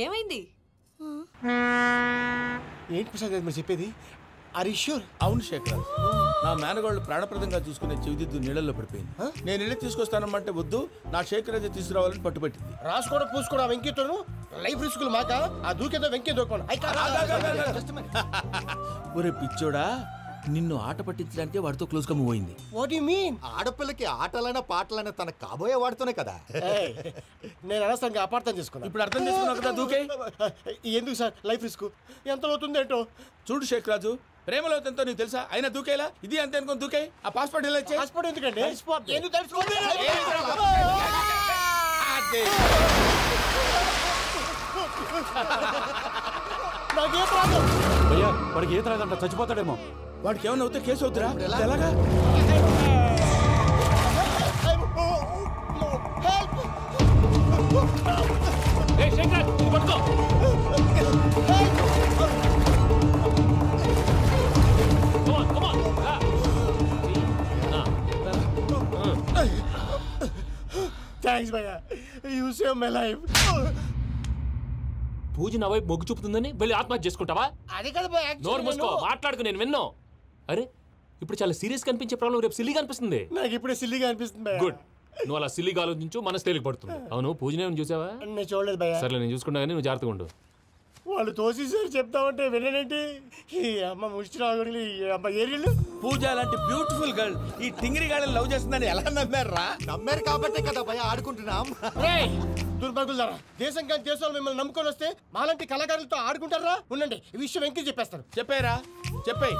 ఏమైంది? ఏంటి ప్రసాద్ మీరు చెప్పేది? అవును శేఖర్, నా మేనగాళ్ళు ప్రాణప్రదంగా చూసుకునే చెవిదిద్దు నీళ్ళల్లో పడిపోయింది. నేను ఇల్లు తీసుకొస్తానమ్మంటే వద్దు, నా శేఖర్ అయితే తీసుకురావాలని పట్టుబట్టింది. రాసుకోవడం పూసుకోవడం వెంకీతోను లైఫ్ రిస్కులు మాక ఆ దూకేదో వెంకీ దూకోను. ఒరే పిచ్చోడా, నిన్ను ఆట పట్టించడానికి వాడితో క్లోజ్ గా మూవ్ అయింది. What you mean? ఆడపిల్లకి ఆటలైనా పాటలైనా తన కాబోయే వాడుతూనే కదా. నేను అనవసరంగా అపార్థం చేసుకున్నా. ఇప్పుడు అర్థం చేసుకున్నావు కదా దూకే. ఎందుకు సార్ లైఫ్ రిస్క్ ఎంత అవుతుంది ఏంటో? చూడు శేఖ్ రాజు, ప్రేమలో ఎంతో నీకు తెలుసా? అయినా దూకేలా ఇది అంతే అనుకుని దూకే. ఆ పాస్పోర్ట్ ఎలా ఇచ్చే? పాస్పోర్ట్ ఎందుకండి? ఎందుకు తెలుసుకోండి? నాకేం ప్రాబ్లం? భయ్యా వాడికి ఈత రాదంట, చచ్చిపోతాడేమో. వాడికి ఏమన్నా అవుతే కేసు అవుతురా? ఎలాగా? థ్యాంక్స్ భయ్యా, యూ సేవ్ మై లైఫ్. పూజ నా వైపు మొగ్గు చూపుతుందని వెళ్ళి ఆత్మహత్య చేసుకుంటావా? అది కదా భయ్యా. నోరు మూసుకో, మాట్లాడుకు, నేను విన్నాను. అరే ఇప్పుడు చాలా సీరియస్ కనిపించే ప్రాబ్లం రేపు సిల్లీగా అనిపిస్తుంది. నాకు ఇప్పుడే సిల్లీగా అనిపిస్తుంది. గుడ్, నువ్వు అలా సిల్లీగా ఆలోచించు, మనసు తేలిక పడుతుంది. అవును, పూజనే చూసావా? నేను చూడలేదు భయ్యా. సర్లే, నేను చూసుకున్నా కానీ నువ్వు జాగ్రత్తగా ఉండు. వాళ్ళు తోసేసారు చెప్తామంటే విననేంటి? ఈ అమ్మ ముష్టి రాగుడి అమ్మ ఏరియలు. పూజ లాంటి బ్యూటిఫుల్ గర్ల్ ఈ టింగిరి గాడిని లవ్ చేస్తుందని ఎలా నమ్మారా? నమ్మారు కాబట్టే కదా భయ ఆడుకుంటున్నాం. దుర్భగులారా, దేశం కానీ దేశాలు మిమ్మల్ని నమ్ముకొని వస్తే మాలాంటి కళాకారులతో ఆడుకుంటారా? ఉండండి, ఈ విషయం వెంకీ చెప్పేస్తాను. చెప్పారా? చెప్పేయ్.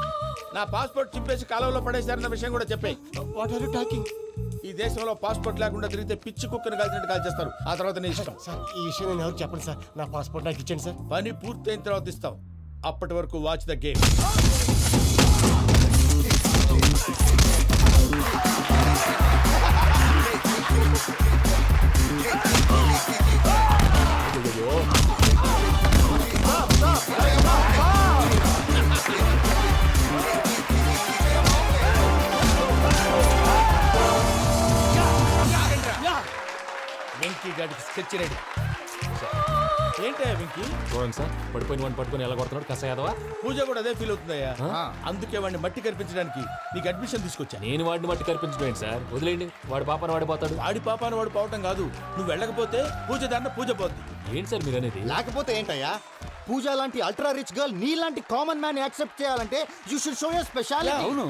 నా పాస్పోర్ట్ చింపేసి కాలంలో పడేశారన్న విషయం కూడా చెప్పేయ్. What are you talking? ఈ దేశంలో పాస్పోర్ట్ లేకుండా తిరిగితే పిచ్చి కుక్కను కాల్చినట్టు కాల్చేస్తారు. ఆ తర్వాత నీ ఇష్టం. సార్ ఈ విషయం నేను ఎవరికి చెప్పండి సార్. నా పాస్పోర్ట్ నాకు ఇచ్చేయండి సార్. పని పూర్తయిన తర్వాత ఇస్తాం. అప్పటి వరకు వాచ్ ద గేమ్. వెంకీ గాడికి స్కెచ్ రెడీ. ఏంటయ్యా వెంకీ? చూడండి సార్, పడిపోయిన వాడిని పట్టుకొని ఎలా కొడుతున్నాడు కసయాదవా. పూజ కూడా అదే ఫీల్ అవుతుందయ్యా. అందుకే వాడిని మట్టి కనిపించడానికి నీకు అడ్మిషన్ తీసుకొచ్చా. నేను వాడిని మట్టి కనిపించడం సార్, వదిలేండి. వాడి పాపను వాడిపోతాడు. వాడి పాపాను వాడు పోవటం కాదు, నువ్వు వెళ్ళకపోతే పూజ దాన్న పూజ పోద్ది. ఏంటి సార్ మీరు అనేది? లేకపోతే ఏంటయ్యా, పూజ లాంటి అల్ట్రా రిచ్ గర్ల్ నీ లాంటి కామన్ మ్యాన్ యాక్సెప్ట్ చేయాలంటే you should show your speciality. అవును,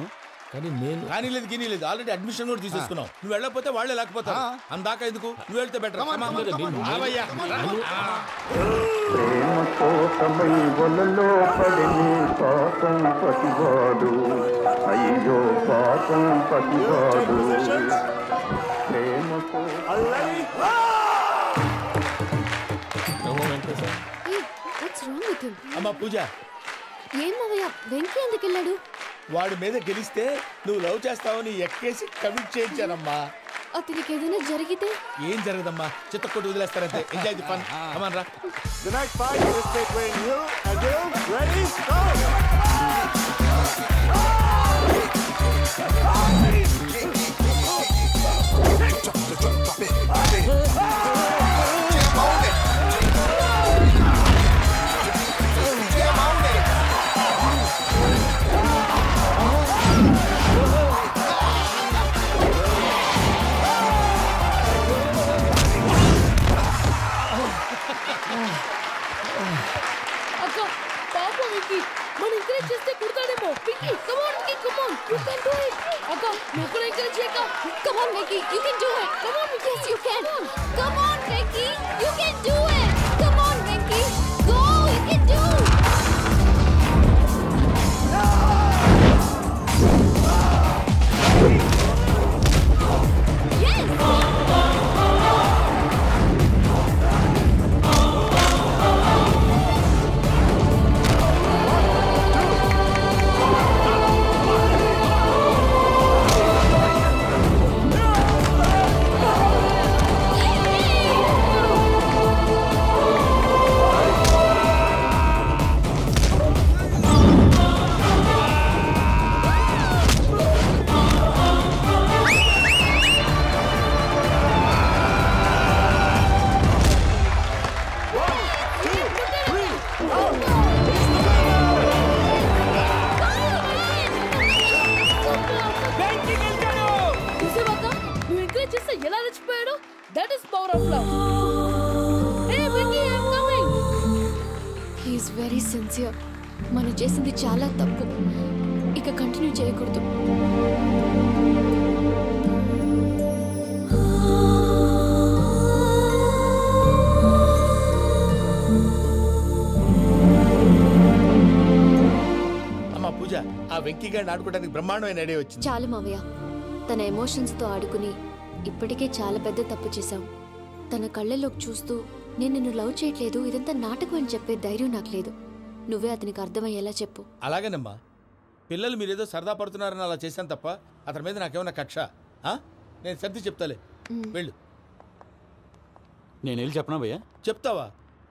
కానీ నేను కానీ లేదు గిని లేదు, ఆల్రెడీ అడ్మిషన్ కూడా తీసేసుకున్నావు. నువ్వు వెళ్ళకపోతే వాళ్ళే లేకపోతారు. అందాక ఎందుకు, నువ్వు వెళ్తే బెటర్. ప్రేమ కోసమై వలలో పడిని పాపం పతివాడు, అయ్యో పాపం పతివాడు. ప్రేమతో అమ్మా పూజ, ఏం మావయ్య వెంకీ ఎందుకు వెళ్ళాడు? వాడి మీద గెలిస్తే నువ్వు లవ్ చేస్తావని ఎక్కేసి కమిట్ చేయించానమ్మా. అతనికి ఏదైనా జరిగితే? ఏం జరగదమ్మా, చిత్తకొట్టు వదిలేస్తారంటే. Enjoy the fun. కమాన్ రా. The next fight is between you and you. Ready? Go! అక్క పాప వెంకీ, మనం ఎంకరేజ్ చేస్తే కుడతాడేమో. Venky come on Venky, come on, you can do it. అక్క నువ్వు కూడా ఎంకరేజ్ చేయక. Come on Venky, you can do it. Come on Venky, yes you can. Come on Venky, you can do it. Come on Venky, go, you can do. నువ్వు encourage చేస్తే ఎలా రెచ్చిపోయాడు? That is power of love. Hey Vicky, I'm coming. He is very sincere. మనం చేసింది చాలా తప్పు. ఇక continue చేయకూడదు. అమ్మా పూజ, ఆ వెంకీ గారిని ఆడుకోవడానికి బ్రహ్మాండమైన ఐడియా వచ్చింది. చాలు మావయ్య, తన ఎమోషన్స్తో ఆడుకుని ఇప్పటికే చాలా పెద్ద తప్పు చేశావు. తన కళ్ళలోకి చూస్తూ నేను నిన్ను లవ్ చేయట్లేదు, ఇదంతా నాటకం అని చెప్పే ధైర్యం నాకు లేదు. నువ్వే అతనికి అర్థమయ్యేలా చెప్పు. అలాగేనమ్మా, పిల్లలు మీరేదో సరదా పడుతున్నారని అలా చేశాను తప్ప అతని మీద నాకేమన్నా కక్ష? నేను సర్ది చెప్తాలే, వెళ్ళు. నేను వెళ్ళి చెప్పనా భయ్యా? చెప్తావా?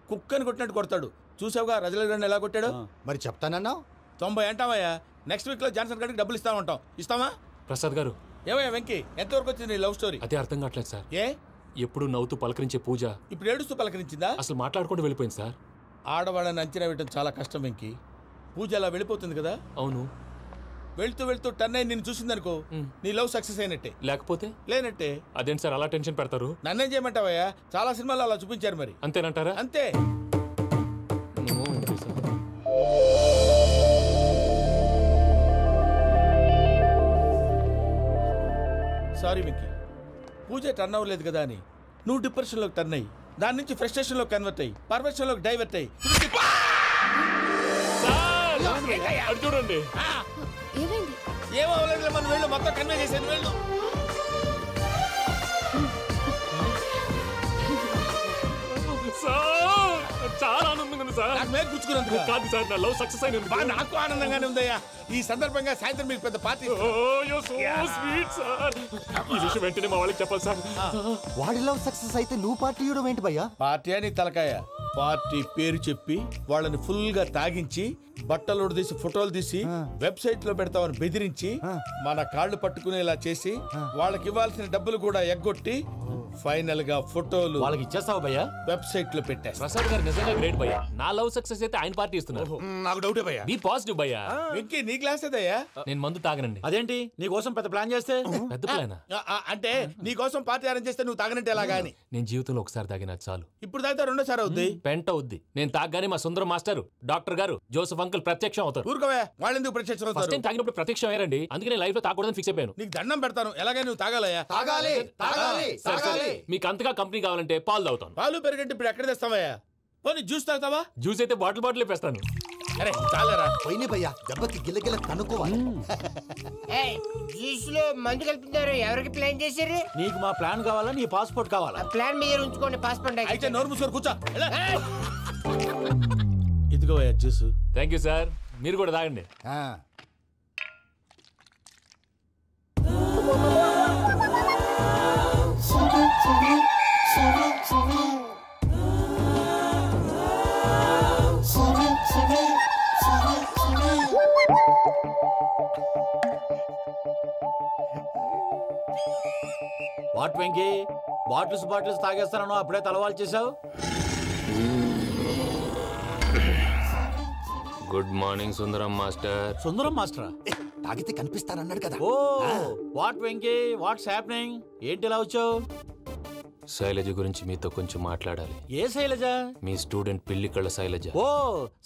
కుక్కని కొట్టినట్టు కొడతాడు. చూసావుగా రజల గారిని ఎలా కొట్టాడు? మరి చెప్తానన్నా 90 అంటావయ్యా. నెక్స్ట్ వీక్ లో జాన్సన్ గారికి డబ్బులు ఇస్తామంటాం. ఇస్తావా? ప్రసాద్ గారు, ఏమయ్యా వెంకీ, ఎంతవరకు వచ్చింది నీ లవ్ స్టోరీ? అదే అర్థం కావట్లేదు సార్. ఏ ఎప్పుడు నవ్వుతూ పలకరించే పూజ ఇప్పుడు ఏడుస్తూ పలకరించిందా? అసలు మాట్లాడుకుంటూ వెళ్ళిపోయింది సార్. ఆడవాళ్ళని అంచనా వేయడం చాలా కష్టం వెంకీ. పూజ అలా వెళ్ళిపోతుంది కదా. అవును. వెళ్తూ వెళ్తూ టర్న్ అయి నిన్ను చూసిందనుకో, నీ లవ్ సక్సెస్ అయినట్టే. లేకపోతే లేనట్టే. అదేంటి సార్ అలా టెన్షన్ పెడతారు? నన్నేం చేయమంటావయ్యా? చాలా సినిమాలు అలా చూపించారు మరి. అంతేనంటారా? అంతే. సారీ వెంకీ, పూజ టర్న్ అవ్వలేదు కదా అని నువ్వు డిప్రెషన్లోకి టర్న్ అయ్యి దాని నుంచి ఫ్రస్ట్రేషన్లోకి కన్వర్ట్ అయ్యి పర్వర్షన్లోకి డైవర్ట్ అయ్యి చూడండి. ఏమైంది? ఏమో అవ్వలేదు, మనం వెళ్ళు, మొత్తం కన్వే చేసేది వెళ్ళు. చాలా ఆనందంగా ఉంది సార్. నాకు మీద కూర్చుకున్నందుకు కాదు సార్, నా లవ్ సక్సెస్ అయినందుకు. నాకు ఆనందంగానే ఉందయ్యా. ఈ సందర్భంగా సాయంత్రం మీకు పెద్ద పార్టీ. Sweet sir. ఈ విషయం వెంటనే మా వాళ్ళకి చెప్పాలి సార్. వాడి లవ్ సక్సెస్ అయితే నువ్వు పార్టీ ఇవ్వడం ఏంటి భయ్యా? పార్టీ అని తలకాయ. పార్టీ పేరు చెప్పి వాళ్ళని ఫుల్ గా తాగించి బట్టలు తీసి ఫోటోలు తీసి వెబ్సైట్ లో పెడతామని బెదిరించి మన కాళ్ళు పట్టుకునేలా చేసి వాళ్ళకి ఇవ్వాల్సిన డబ్బులు కూడా ఎగ్గొట్టి ఫైనల్ గా ఫోటోలు వాళ్ళకి ఇచ్చేస్తావా భయ్యా? వెబ్సైట్ లో పెట్టేస్తా. ప్రసాద్ గారు నిజంగా గ్రేట్ భయ్యా. నా లవ్ సక్సెస్ అయితే ఆయన పార్టీ ఇస్తున్నారు. నాకు డౌటే భయ్యా. బీ పాజిటివ్ భయ్యా. వెంకీ నీ గ్లాస్ ఏదయ్యా? నేను మందు తాగనండి. అదేంటి నీ కోసం పెద్ద ప్లాన్ చేస్తే? పెద్ద ప్లాన్ అంటే నీ కోసం పార్టీ అరేంజ్ చేస్తే నువ్వు తాగనంటే ఎలాగా అని. నేను జీవితంలో ఒకసారి తాగినా చాలు. ఇప్పుడు తాగితే రెండోసారి అవుద్ది. పెంట అవుద్ది. నేను తాగగానే మా సుందరం మాస్టర్, డాక్టర్ గారు, జోసెఫ్ అంకుల్ ప్రత్యక్షం అవుతారు. ఊరుకోవే, వాళ్ళు ఎందుకు ప్రత్యక్షం ఫస్ట్ అవుతారు? టైం తాగినప్పుడు ప్రత్యక్షం అయ్యారండి. అందుకే నేను లైఫ్ లో తాగకూడదని ఫిక్స్ అయిపోయాను. నీకు దండం పెడతాను, ఎలాగే నువ్వు తాగాలయ్యా. తాగాలి తాగాలి సరే, సరే. తాగాలి. మీకు అంతగా కంపెనీ కావాలంటే పాలు తాగుతాను. పాలు పెరిగంటే ఇప్పుడు ఎక్కడ తెస్తావయ్యా? పోనీ జ్యూస్ తాగుతావా? జ్యూస్ అయితే బాటిల్ వేస్తాను. అరే చాలరా. పోయిన భయ్యా, దెబ్బకి గిల్లగిల్ల కనుక్కోవాలి. జ్యూస్ లో మందు కలుపుతున్నారు. ఎవరికి ప్లాన్ చేశారు? నీకు మా ప్లాన్ కావాలా, నీ పాస్పోర్ట్ కావాలా? ప్లాన్ మీద ఉంచుకోండి, పాస్పోర్ట్ అయితే నోరు మూసుకొని కూర్చో. ఇదిగోవయ్యా జ్యూస్. Thank you sir. మీరు కూడా తాగండి. వాట్ వెంకీ, బాటిల్స్ తాగేస్తాను అప్పుడే తలవాలు చేసావు. Good morning Sundaram master. Sundaram మాస్టరా? తాగితే కనిపిస్తారన్నాడు కదా. Oh what Venky, what's happening? ఏంటి ఇలా వచ్చావు? శైలజ గురించి మీతో కొంచెం మాట్లాడాలి. ఏ శైలజ? మీ స్టూడెంట్ పిల్లి కళ్ళ శైలజ. ఓ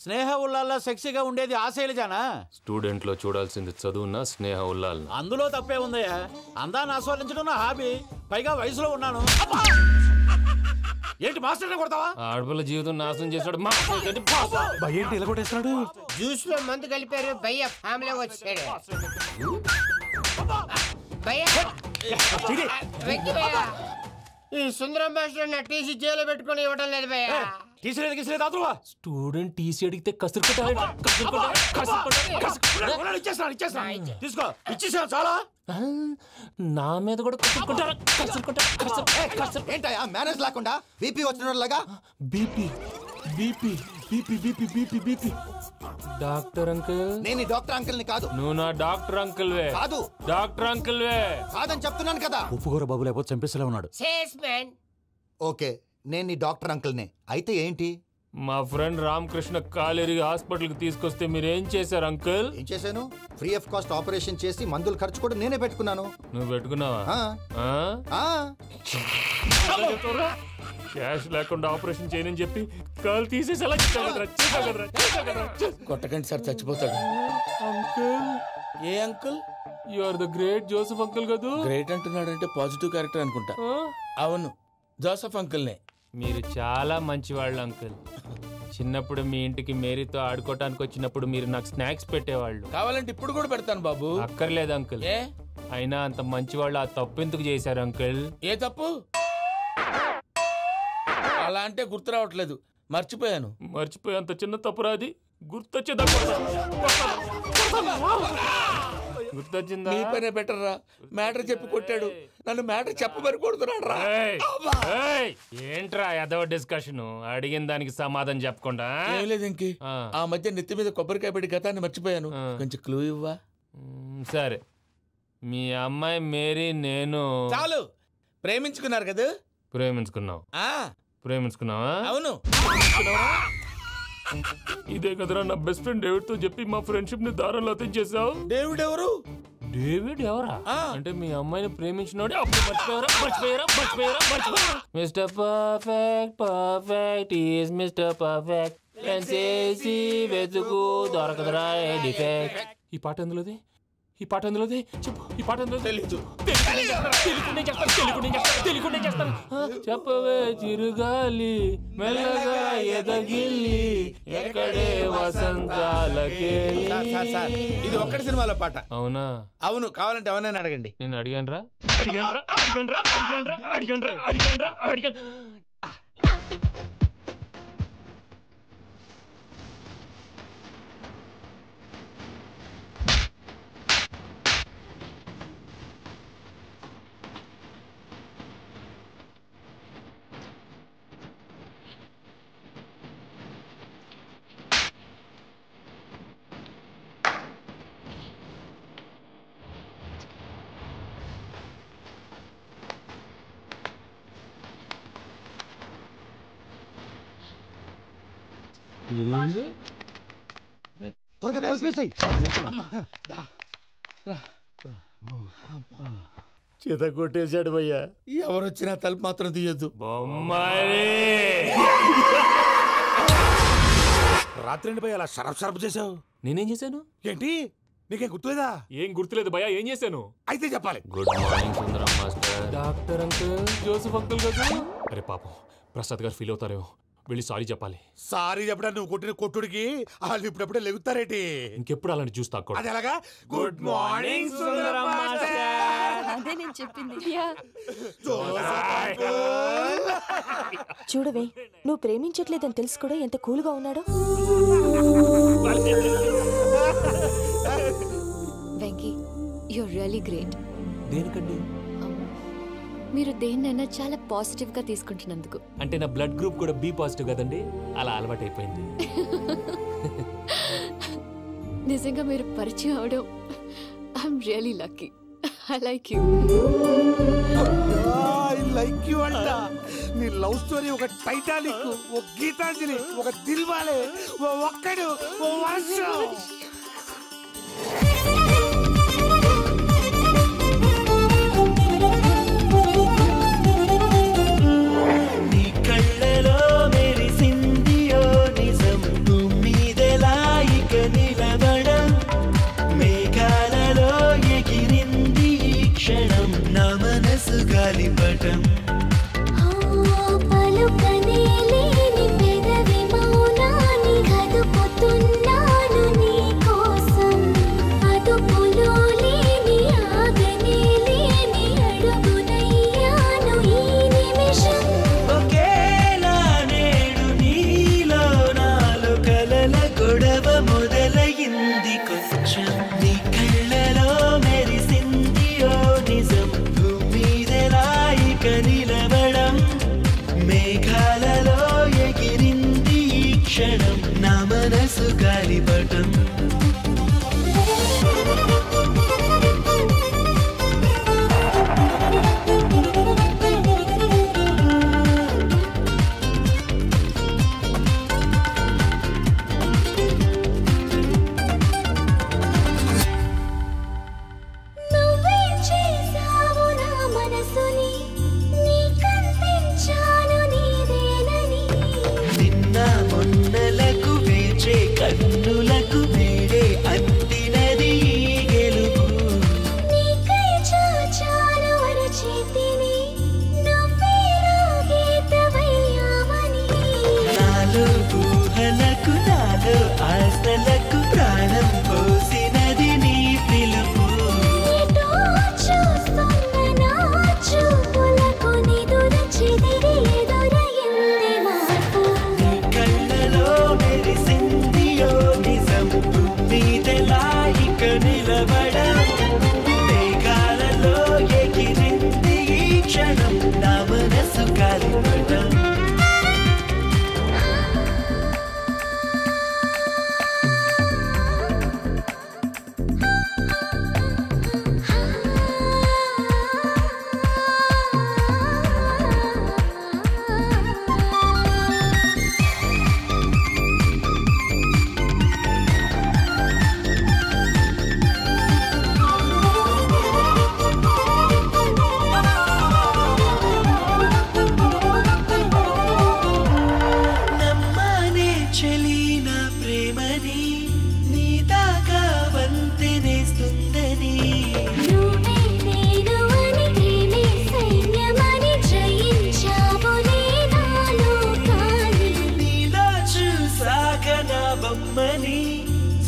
స్నేహ ఉల్లాల్లో సెక్సీగా ఉండేది ఆ శైలజానా? స్టూడెంట్ లో చూడాల్సింది చదువున స్నేహ ఉల్లాల్. అందులో తప్పే ఉందయ్యా. అందాన్ని ఆస్వాదించడం నా హాబీ. పైగా వయసులో ఉన్నాను. ఏంటి మాస్టర్ కొడతావా? ఆడపిల్ల జీవితం నాశనం చేశాడు. ఏంటి ఇలా కొట్టేస్తున్నాడు? జ్యూస్ లో మందు కలిపారు. భయ్య ఫ్యామిలీ వచ్చాడు. భయ్య వెక్కి భయ్య, ఈ సుందరం మాస్టర్ నా టీసీ జైలు పెట్టుకుని ఇవ్వడం లేదు భయ్య. స్టూడెంట్ టీసీ అడిగితే తీసుకో, ఇచ్చేసాను చాలా. నా మీద కూడా ఏంటయ్యా మేనేజ్ లేకుండా బీపీ వచ్చినలాగా? BP BP BP BP BP BP. Doctor uncle, నేను ఈ డాక్టర్ అంకుల్ ని కాదు. నువ్వు నా డాక్టర్ అంకుల్ వే. కాదు డాక్టర్ అంకుల్ వే. కాదని చెప్తున్నాను కదా. ఉప్పుకూర బాబు లేకపోతే చంపేసేలా ఉన్నాడు. Sales man. ఓకే, నేను ఈ డాక్టర్ అంకుల్ నే. అయితే ఏంటి? మా ఫ్రెండ్ రామకృష్ణ కాలేరి హాస్పిటల్కి తీసుకొస్తే మీరేం చేశారు అంకుల్? ఏం చేశాను? ఫ్రీ ఆఫ్ కాస్ట్ ఆపరేషన్ చేసి మందుల ఖర్చు కూడా నేనే పెట్టుకున్నాను. నువ్వు పెట్టుకున్నావా? క్యాష్ లేకుండా ఆపరేషన్ చేయనని చెప్పి కాలు తీసేసి అలా కొట్టకండి సార్, చచ్చిపోతాడు. అంకుల్, ఏ uncle? You are the great Joseph uncle కదా. గ్రేట్ అంటున్నాడంటే పాజిటివ్ క్యారెక్టర్ అనుకుంటా. అవును, జోసెఫ్ అంకుల్నే. మీరు చాలా మంచివాళ్ళు అంకుల్. చిన్నప్పుడు మీ ఇంటికి మేరీతో ఆడుకోవటానికి వచ్చినప్పుడు మీరు నాకు స్నాక్స్ పెట్టేవాళ్ళు. కావాలంటే ఇప్పుడు కూడా పెడతాను బాబు. అక్కర్లేదు అంకుల్. అయినా అంత మంచివాళ్ళు ఆ తప్పు ఎందుకు చేశారు అంకుల్? ఏ తప్పు? అలా అంటే గుర్తు రావట్లేదు, మర్చిపోయాను. మర్చిపోయి అంత చిన్న తప్పురాది గుర్తొచ్చేదా? గుర్తొచ్చిందా? నీ పనే బెటర్ రా. మ్యాటర్ చెప్పి కొట్టాడు, నన్ను మ్యాటర్ చెప్పమని కొడుతున్నాడు రా. ఏంట్రా ఎదవ డిస్కషన్? అడిగిన దానికి సమాధానం చెప్పకుండా. ఏం లేదు ఇంకి, ఆ మధ్య నెత్తి మీద కొబ్బరికాయ పెట్టి గతాన్ని మర్చిపోయాను. కొంచెం క్లూ ఇవ్వా? సరే, మీ అమ్మాయి మేరీ నేను చాలు. ప్రేమించుకున్నారు కదా? ప్రేమించుకున్నావు. ప్రేమించుకున్నావా? అవును. ఇదే కదరా నా బెస్ట్ ఫ్రెండ్ డేవిడ్ తో చెప్పి మా ఫ్రెండ్షిప్ ని దారంలో తెంచేసావు. డేవిడ్ ఎవరు? డేవిడ్ ఎవరా? అంటే మీ అమ్మాయిని ప్రేమించినోడే. అప్పుడు మర్చిపోయారా? Mister perfect, perfect is mister perfect. చేసి వెతుకు దొరకదురా డిఫెక్ట్. ఈ పాట ఎందులోది? చెప్పు. ఈ పాట ఎందులో? తెలీదు. చెప్పవే చిరుగాలి మెల్లగా ఎదగిల్లి ఎక్కడే వసంతాలకే. ఇది ఒక్కటి సినిమాలో పాట. అవునా? అవును. కావాలంటే ఎవరైనా అడగండి. నేను అడిగాను. చేత కొట్టేశాడు భయ్యా. ఎవరొచ్చినా తలుపు మాత్రం తీయద్దు. రాత్రి భయ్య అలా షరఫ్ చేసావు. నేనేం చేశాను? ఏంటి నీకేం గుర్తులేదా? ఏం గుర్తులేదు భయ్యా. ఏం చేశాను? అయితే చెప్పాలి. Good morning Sundaram master. Doctor uncle, Joseph uncle కదా? అరే పాపం, ప్రసాద్ గారు ఫీల్ అవుతారేమో. వెళ్ళి సారీ చెప్పాలి. సారీ చెప్పడా? నువ్వు కొట్టిన కొట్టుడికి వాళ్ళు ఇప్పుడప్పుడే లెగుతారేటి? ఇంకెప్పుడు అలాంటి జ్యూస్ తాకూడదు. అది ఎలాగా? Good morning Sundaram master. అదే నేను చెప్పింది. చూడవే, నువ్వు ప్రేమించట్లేదని తెలుసు కూడా ఎంత కూల్గా ఉన్నాడో. Venky, you're really great. దేనికండి? మీరు దేన్నైనా చాలా పాజిటివ్ గా తీసుకుంటున్నందుకు. అంటే నా బ్లడ్ గ్రూప్ కూడా బి పాజిటివ్ కదండి, అలా అలవాటైపోయింది. నిజంగా మీరు పరిచయం అవడం I'm really lucky. I like you. I like you అంట. నీ లవ్ స్టోరీ ఒక టైటానిక్, ఒక గీతాంజలి, ఒక దిల్వాలే, ఓ ఒక్కడు, ఓ వర్షం. గాలిపటం పలుకనే లేని పెదవి మౌనాన్ని కదుపుతున్నాను నీ కోసం. అదుపులో లేని ఆగనే లేని అడుగునయ్యాను ఈ నిమిషం. ఒకేలా నేడు నీలో నాలో కలల గొడవ మొదలైంది కొంచెం. నీ కళ్ళలో మెరిసింది ఓ నిజం. నిలబడం మేఘాలలో ఎగిరింది ఈ క్షణం. నా మనసు గాలిపటం. రమ్మని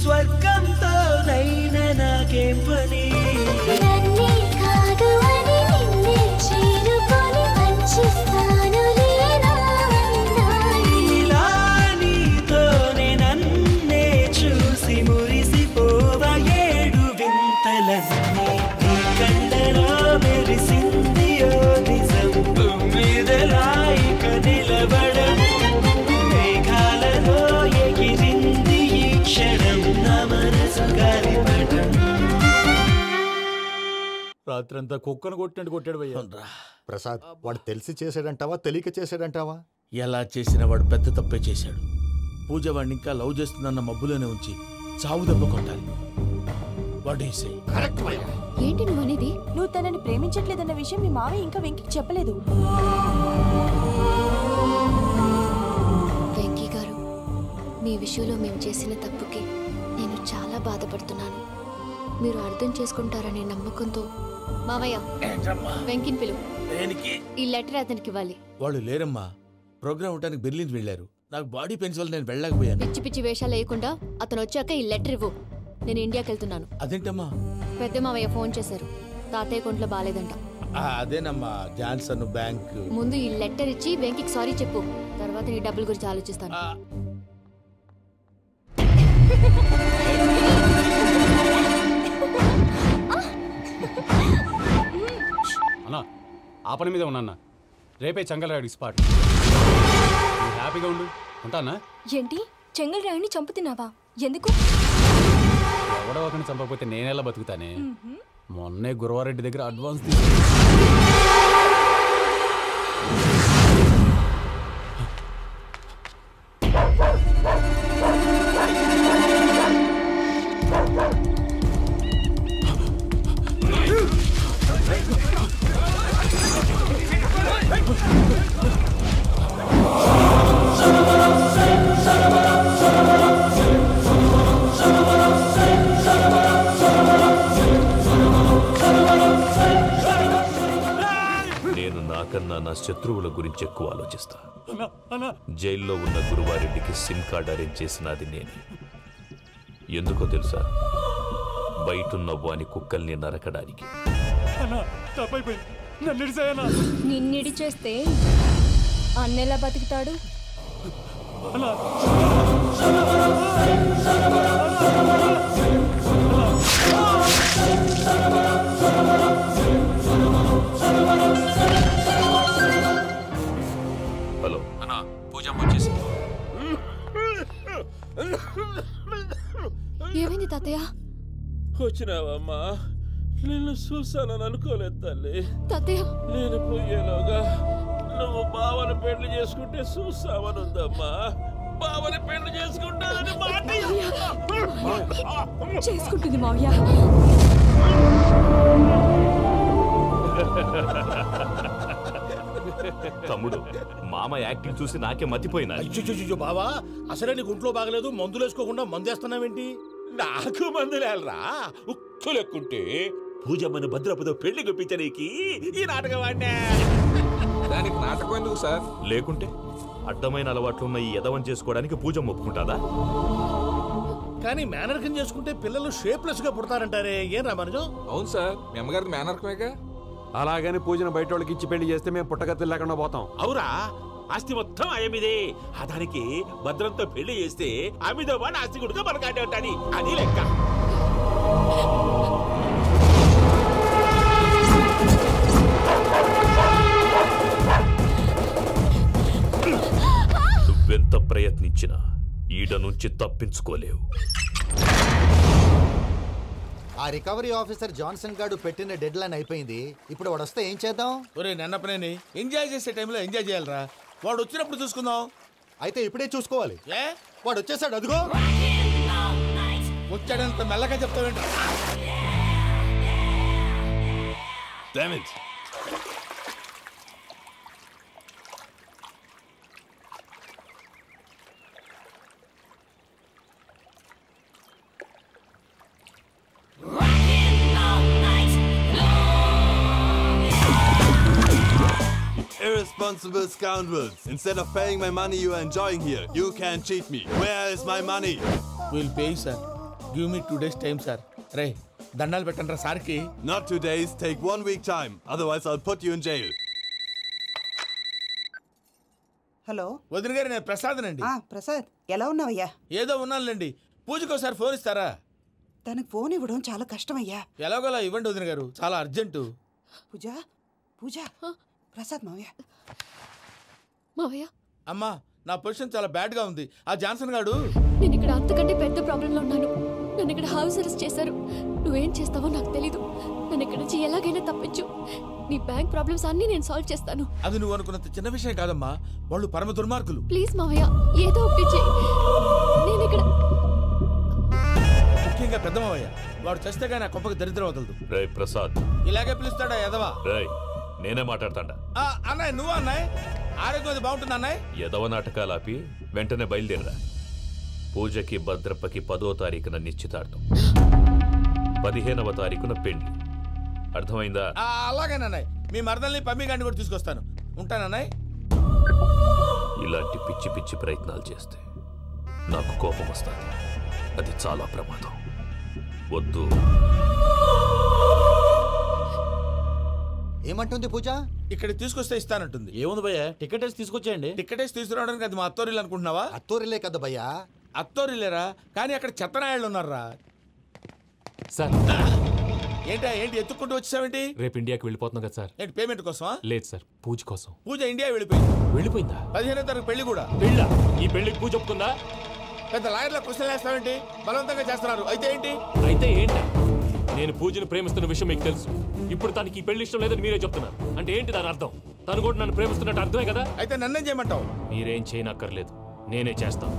స్వర్గంతో నైనా నాకేం పని నన్నే కాదు అని నిన్నే చేరుకొని వంచిస్తాను లేనా ఇలా నీతోనే నన్నే చూసి మురిసిపోవ ఏడు వింతలన్నీ నీ కళ్ళలో మెరిసింది ఓ నిజం మీదలాయిక నిలబడము మేఘాలలో ఎగిరింది ఈ క్షణం నా మనసు గాలిపటం రాత్రంతా కుక్కను కొట్టినట్టు కొట్టాడు భయ్యా. ప్రసాద్ వాడు తెలిసి చేసాడంటావా తెలియక చేసాడంటావా? ఎలా చేసిన వాడు పెద్ద తప్పే చేశాడు. పూజ వాడిని ఇంకా లవ్ చేస్తుందన్న మబ్బులోనే ఉంచి చావు దెబ్బ కొట్టాలి. ఏంటి నువ్వు అనేది? నువ్వు తనని ప్రేమించట్లేదన్న విషయం మీ మావయ్య ఇంకా వెంకికి చెప్పలేదు. వెంకీ గారు, మీ విషయంలో మేము చేసిన తప్పుకి నేను చాలా బాధపడుతున్నాను. మీరు అర్థం చేసుకుంటారనే నమ్మకంతో మావయ్య వెంకిని పిలువు. ఈ లెటర్ అతనికి ఇవ్వాలి. వాళ్ళు లేరమ్మా, ప్రోగ్రామ్ ఉండడానికి బెర్లిన్ వెళ్ళారు. నాకు బాడీ పెయిన్స్ వల్ల నేను వెళ్ళలేకపోయాను. పిచ్చి పిచ్చి వేషాలు వేయకుండా అతను వచ్చాక ఈ లెటర్ ఇవ్వు. నేను ఇండియాకి వెళ్తున్నాను. అదేంటమ్మా? పెద్ద మావయ్య ఫోన్ చేశారు, తాతయ్య కొంట్లో బాలేదంట. అదేనమ్మా, జాన్సన్ బ్యాంక్. ముందు ఈ లెటర్ ఇచ్చి వెంకికి సారీ చెప్పు, తర్వాత నీ డబ్బుల గురించి ఆలోచిస్తాను. అన్నా ఆ పని మీద ఉన్నా, రేపే చెంగల్రాయుడికి స్పాట్. హ్యాపీగా ఉండు, ఉంటానా? ఏంటి చెంగల్రాయుడిని చంపుతున్నావా? ఎందుకు? ఎవడో ఒకరిని చంపకపోతే నేనెలా బతుకుతానే? మొన్నే గురవారెడ్డి దగ్గర అడ్వాన్స్ నా శత్రువుల గురించి ఎక్కువ ఆలోచిస్తా. జైల్లో ఉన్న గురువారెడ్డికి సిమ్ కార్డ్ అరేంజ్ చేసినది నేనే. ఎందుకో తెలుసా? బయటున్న వాని కుక్కల్ని నరకడానికి. నిన్నిడి చేస్తే అన్నెలా బతుకుతాడు? హలో అన్నా, పూజమ్మ వచ్చేసింది. ఏమైంది తాతయ్య? వచ్చినావమ్మా? నిన్ను చూసానని అనుకోలేదు తల్లి. తాతయ్య, నేను పోయేలోగా నువ్వు బావని పెళ్లి చేసుకుంటే చూసావని ఉందమ్మా. బావని పెళ్లి చేసుకుంటానని మాట చేసుకుంటుంది మావయ్య. తమ్ముడు, మామ యాక్టింగ్ చూసి నాకే మతిపోయినా. బావా, అసలే నీకు ఒంట్లో బాగలేదు, మందులు వేసుకోకుండా మందేస్తున్నావేంటి? నాకు మందులేలరా, ఉక్కు లెక్కుంటే పూజమ్మను భద్రపదో పెళ్లి గుప్పించడానికి ఈ నాటకం వాడినా. దానికి నాటకం ఎందుకు సార్? లేకుంటే అడ్డమైన అలవాట్లున్న ఈ యదవం చేసుకోవడానికి పూజమ్మ ఒప్పుకుంటాదా? కానీ మేనర్కం చేసుకుంటే పిల్లలు షేప్లెస్ గా పుడతారంటారే, ఏం రామానుజం? అవును సార్, మీ అమ్మగారి మేనర్కమేగా. అలాగని పూజను బయట వాళ్ళకి ఇచ్చి పెళ్లి చేస్తే మేము పుట్టగతులు లేకుండా పోతాం. అవురా, ఆస్తి మొత్తం ఆయమిదే. ఆ దానికి భద్రంతో పెళ్లి చేస్తే ఆమెతో పాటు ఆస్తి గుడిగా మనకాడే ఉంటాని, అది లెక్క. నువ్వెంత ప్రయత్నించినా ఈడ నుంచి తప్పించుకోలేవు. ఆ రికవరీ ఆఫీసర్ జాన్సన్ గారు పెట్టిన డెడ్ లైన్ అయిపోయింది. ఇప్పుడు వాడు వస్తే ఏం చేద్దాం? ఒరే నన్నపనేని, ఎంజాయ్ చేసే టైంలో ఎంజాయ్ చేయాలరా. వాడు వచ్చినప్పుడు చూసుకుందాం. అయితే ఇప్పుడే చూసుకోవాలి. వాడు వచ్చేసాడు, అదిగో వచ్చాడంత మెల్లగా చెప్తావేంట? Irresponsible scoundrels. Instead of paying my money you are enjoying here, you can cheat me. Where is my money? We'll pay, sir. Give me 2 days time, sir. Ray, దండాలు పెట్టండి సార్ కి. Not 2 days, take 1 week time. Otherwise I'll put you in jail. Hello వదిన గారు, నేను ప్రసాదనండి. ప్రసాద్ ఎలా ఉన్నావయ్యా? ఏదో ఉన్నానులేండి. పూజకి ఒకసారి ఫోన్ ఇస్తారా? తనకు ఫోన్ ఇవ్వడం చాలా కష్టమయ్యా. ఎలాగోలా ఇవ్వండి వదిన గారు, చాలా అర్జెంటు. పూజ పూజ ప్రసాద్ మావయ్య. మావయ్య, అమ్మా నా పొజిషన్ చాలా బ్యాడ్ గా ఉంది. ఆ జాన్సన్ గాడు నేను ఇక్కడ అంతకంటే పెద్ద ప్రాబ్లంలో ఉన్నాను. నన్ను ఇక్కడ హౌస్ అరెస్ట్ చేశారు. నువ్వేం చేస్తావో నాకు తెలీదు. నన్ను ఇక్కడ నుంచి ఎలాగైనా తప్పించు. నీ బ్యాంక్ ప్రాబ్లమ్స్ అన్ని నేను సాల్వ్ చేస్తాను. అది నువ్వు అనుకున్నంత చిన్న విషయం కాదమ్మా. వాళ్ళు పరమ దుర్మార్గులు. ప్లీజ్ మావయ్య, ఏదో ఒకటి చెయ్యి. నేను ఇక్కడ ముఖ్యంగా పెద్ద మావయ్య, వాడు చస్తే కానీ ఆ కొంపకి దరిద్రం వదలదు. రే ప్రసాద్, ఇలాగే పిలుస్తాడా ఎదవా? రేయ్ నేనే మాట్లాడతాడా? అన్నయ్య నువ్వు అన్నయ్య, ఆరోగ్యం అది బాగుంటుంది అన్నయ్య. ఎదవ నాటకాలు ఆపి వెంటనే బయలుదేరరా. పూజకి భద్రప్పకి 10వ తారీఖున నిశ్చితార్థం, 15వ తారీఖున పెళ్లి. అర్థమైందా? అలాగేనన్నయ్య. మీ మరదల్ని పమ్మి గాండి కూడా తీసుకొస్తాను. ఉంటానన్నయ్య. ఇలాంటి పిచ్చి పిచ్చి ప్రయత్నాలు చేస్తే నాకు కోపం వస్తుంది. అది చాలా ప్రమాదం. వద్దు. ఏమంటుంది పూజ? ఇక్కడ తీసుకొస్తే ఇస్తానంటుంది. ఏముంది భయ్యా, టికెట్ వేసి తీసుకొచ్చేయండి. టికెట్ వేసి తీసుకురావడానికి అది మా అత్తోరిల్లు అనుకుంటున్నావా? అత్తోరిలే కదా భయ్యా. అత్తోరిల్లేరా, కానీ అక్కడ చెత్తనాయాళ్ళు ఉన్నారా. సార్ ఏంటి ఎత్తుక్కుంటూ వచ్చావేంటి? రేపు ఇండియాకి వెళ్ళిపోతున్నాం కదా సార్. ఏంటి పేమెంట్ కోసమా? లేదు సార్, పూజ కోసం. పూజ ఇండియా వెళ్ళిపోయిందా? 15వ తారీఖు పెళ్లి కూడా. పెళ్ళా? ఈ పెళ్లికి పూజ ఒప్పుకుందా? పెద్ద లాయర్ల క్వశ్చన్ వేస్తావేంటి? బలవంతంగా చేస్తున్నారు. అయితే ఏంటి? అయితే ఏంటి? నేను పూజను ప్రేమిస్తున్న విషయం మీకు తెలుసు. ఇప్పుడు తనకి ఈ పెళ్లి ఇష్టం లేదని మీరే చెప్తున్నారు. అంటే ఏంటి దాని అర్థం? తను కూడా నన్ను ప్రేమిస్తున్నట్టు అర్థమే కదా. అయితే నన్నేం చేయమంటావు? మీరేం చేయనక్కర్లేదు, నేనే చేస్తాను.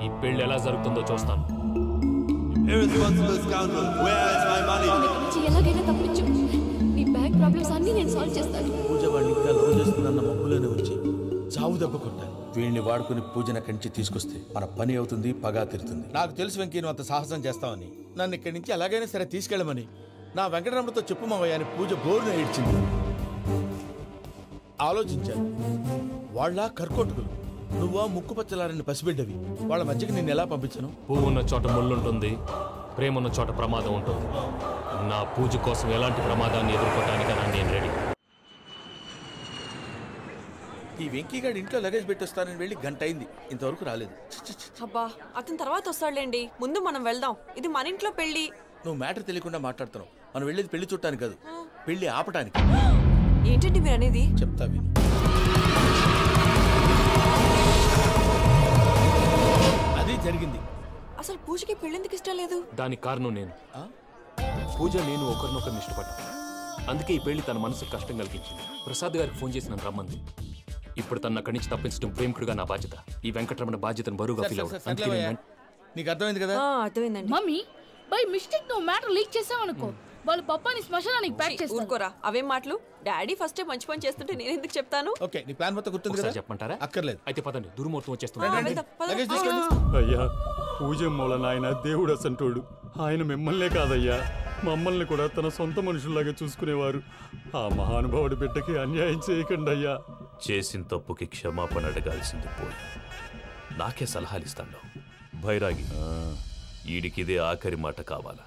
ఈ పెళ్లి ఎలా జరుగుతుందో చూస్తాను. Irresponsible scoundrel, where is my money? ఎలాగైనా తప్పించు. నీ బ్యాంక్ ప్రాబ్లమ్స్ అన్ని నేను సాల్వ్ చేస్తాను. పూజ వాడిని ఇంకా లవ్ చేస్తుందన్న మబ్బులోనే వచ్చి చావు దెబ్బ కొట్టాను. వీళ్ళని వాడుకుని పూజన కంచి తీసుకొస్తే మన పని అవుతుంది, పగా తీరుతుంది. నాకు తెలుసు వెంకీ నువ్వు అంత సాహసం చేస్తావని. నన్ను ఇక్కడి నుంచి ఎలాగైనా సరే తీసుకెళ్ళమని నా వెంకటరమణతో చెప్పు మావయ్య అని పూజ బోరున ఏడ్చింది. ఆలోచించాను. వాళ్ళ కర్కోటకులు, నువ్వా ముక్కు పచ్చలారని పసిబిడ్డవి. వాళ్ళ మధ్యకి నేను ఎలా పంపించను? పువ్వు ఉన్న చోట ముళ్ళుంటుంది, ప్రేమ ఉన్న చోట ప్రమాదం ఉంటుంది. నా పూజ కోసం ఎలాంటి ప్రమాదాన్ని ఎదుర్కోవడానికైనా నేను రెడీ. ఈ వెంకీగాడు ఇంట్లో లగేజ్ పెట్టొస్తానని వెళ్ళి గంట అయింది, ఇంతవరకు రాలేదు. అబ్బా అతని తర్వాత వస్తాడులేండి, ముందు మనం వెళ్దాం. ఇది మన ఇంట్లో పెళ్లి. నువ్వు మ్యాటర్ తెలియకుండా మాట్లాడుతున్నావు. మనం వెళ్ళేది పెళ్లి చుట్టానికి కాదు, పెళ్లి ఆపటానికి. ఏంటండి మీరు అనేది? చెప్తా విను. అది జరిగింది. అసలు పూజకి పెళ్ళెందుకు ఇష్టం లేదు? దానికి కారణం నేను. పూజ నేను ఒకరినొకరిని ఇష్టపడ్డా. అందుకే ఈ పెళ్లి తన మనసుకు కష్టం కలిగించింది. ప్రసాద్ గారికి ఫోన్ చేసి నన్ను రమ్మంది. ఇప్పుడు తన అక్కడి నుంచి తప్పించడం ప్రేమికుడుగా నా బాధ్యత. ఈ వెంకటరమణ బాధ్యతను బరువుగా ఫీల్ అవుతుంది. నీకు అర్థమైంది కదా? అర్థమైందండి. మమ్మీ బై మిస్టేక్ నువ్వు మ్యాటర్ లీక్ చేసావనుకో, వాళ్ళు పప్పాని శ్మశానానికి ప్యాక్ చేస్తారు. ఊరుకోరా, అవేం మాటలు. డాడీ ఫస్ట్ మంచి పని చేస్తుంటే నేను ఎందుకు చెప్తాను? ఓకే, నీ ప్లాన్ మొత్తం గుర్తుంది కదా? చెప్పమంటారా? అక్కర్లేదు. అయితే పదండి, దుర్ముహూర్తం వచ్చేస్తుంది. అయ్యా పూజ మూలన ఆయన దేవుడు అసంటోడు. ఆయన మిమ్మల్నే కాదయ్యా, మమ్మల్ని కూడా తన సొంత మనుషుల్లాగా చూసుకునేవారు. ఆ మహానుభావుడి బిడ్డకి అన్యాయం చేయకండి అయ్యా. చేసిన తప్పుకి క్షమాపణ అడగాల్సింది పోయి నాకే సలహాలు ఇస్తాను. భైరాగి, ఈడికిదే ఆఖరి మాట కావాలా?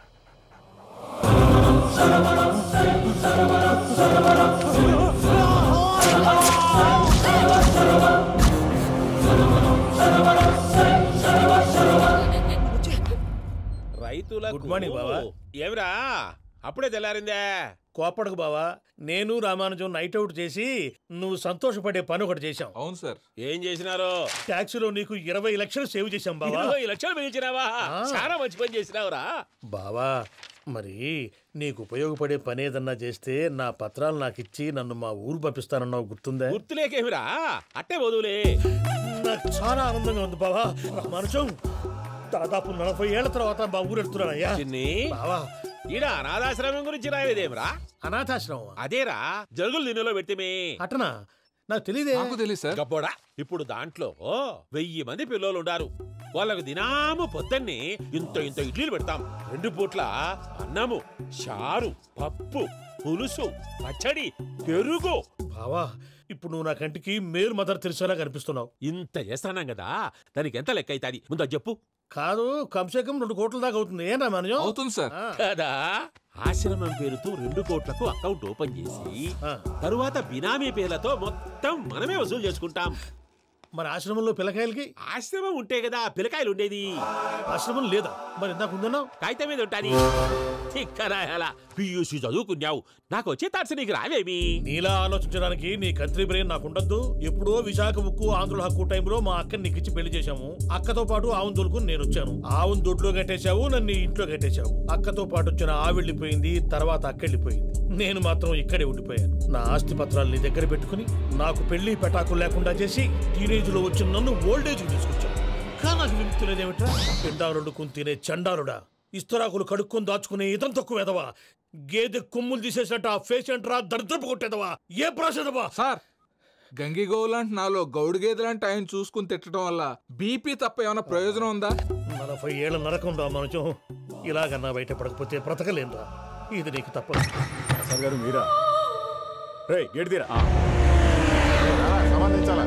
రైతులకు గుడ్ మార్నింగ్ బావా. ఏమిరా అప్పుడే తెల్లారిందే? కోపడకు బావా, నేను రామానుజం నైట్ అవుట్ చేసి నువ్వు సంతోషపడే పని ఒకటి చేశాం. అవును సార్. ఏం చేసినారు? ట్యాక్సీలో నీకు 20 లక్షలు సేవ్ చేశాం బావా. 20 లక్షలు మిగిల్చినావా? చాలా మంచి పని చేసినావురా బావా. మరి నీకు ఉపయోగపడే పని ఏదన్నా చేస్తే నా పత్రాలు నాకు ఇచ్చి నన్ను మా ఊరు పంపిస్తానన్నావు, గుర్తుందా? గుర్తులేకేమిరా, అట్టే వదులే. నాకు చాలా ఆనందంగా ఉంది బావా. రామానుజం దాదాపు 40 ఏళ్ల తర్వాత మా ఊరు వెళ్తున్నానయ్యా. బావా ఈడ అనాథాశ్రమం గురించి రాయలేదేమిరా? అనాథాశ్రమం అదేరా, జరుగులు దీనిలో పెట్టిమే. అటనా? నాకు తెలియదే. నాకు తెలియదు సార్. గబ్బోడా, ఇప్పుడు దాంట్లో 1000 మంది పిల్లలు ఉండారు. వాళ్ళకు దినాము పొద్దున్నే ఇంత ఇంత ఇడ్లీలు పెడతాం. 2 పూట్ల అన్నము, చారు, పప్పు, పులుసు, పచ్చడి, పెరుగు. బావా ఇప్పుడు నువ్వు నా కంటికి మేలు మదర్ తెరిసేలా కనిపిస్తున్నావు. ఇంత చేస్తానం కదా, దానికి ఎంత లెక్క అవుతుంది ముందు చెప్పు. కాదు, కంసేకం 2 కోట్ల దాకా అవుతుంది. ఏం రామానుజం? అవుతుంది సార్. కదా ఆశ్రమం పేరుతో 2 కోట్లకు అకౌంట్ ఓపెన్ చేసి తరువాత బినామీ పేర్లతో మొత్తం మనమే వసూలు చేసుకుంటాం. మరి ఆశ్రమంలో పిల్లకాయలకి? ఆశ్రమం ఉంటే కదా పిల్లకాయలు ఉండేది. ఆశ్రమం లేదా? మరి ఇందాక ఉందన్నావు. కాగితం మీద ఉంటాది. చిక్కరాయాల పియూసీ చదువుకున్నావు, నాకు వచ్చే తాట్స్ నీకు రావేమి? నీలా ఆలోచించడానికి నీ కంత్రి బ్రెయిన్ నాకు ఉండద్దు. ఎప్పుడో విశాఖ ఉక్కు ఆంధ్రుల హక్కు టైంలో మా అక్కని నీకిచ్చి పెళ్లి చేశాము. అక్కతో పాటు ఆవును దొడుకుని నేను వచ్చాను. ఆవును దొడ్లో కట్టేశావు, నన్ను ఇంట్లో కట్టేశావు. అక్కతో పాటు వచ్చిన ఆవిళ్ళిపోయింది, తర్వాత అక్కెళ్ళిపోయింది. నేను మాత్రం ఇక్కడే ఉండిపోయాను. నా ఆస్తి పత్రాలు నీ దగ్గర పెట్టుకుని నాకు పెళ్లి పెటాకులు లేకుండా చేసి టీనేజ్ లో వచ్చిన నన్ను ఓల్డేజ్ తీసుకొచ్చాను. కానీ నాకు విముక్తి లేదేమిట్రా? పిండారుడుకుని తినే చండారుడా, ఇస్తరాకులు కడుక్కొని దాచుకునే ఇతం తక్కువ ఎదవా, గేదె కొమ్ములు తీసేసట ఆ పేషెంట్ రా దరిద్రపు కొట్టేదవా, ఏ ప్రాసెదవా? సార్, గంగి గోవులాంటి నాలో గౌడు గేదెలాంటి ఆయన చూసుకుని తిట్టడం వల్ల బీపీ తప్ప ఏమైనా ప్రయోజనం ఉందా? 40 ఏళ్ల నరకం రా మనుషం. ఇలాగన్నా బయట పడకపోతే బ్రతకలేనురా. ఇది నీకు తప్పదు. సార్ గారు మీరా? రే గేట్ తీరా. సంబంధించాలా?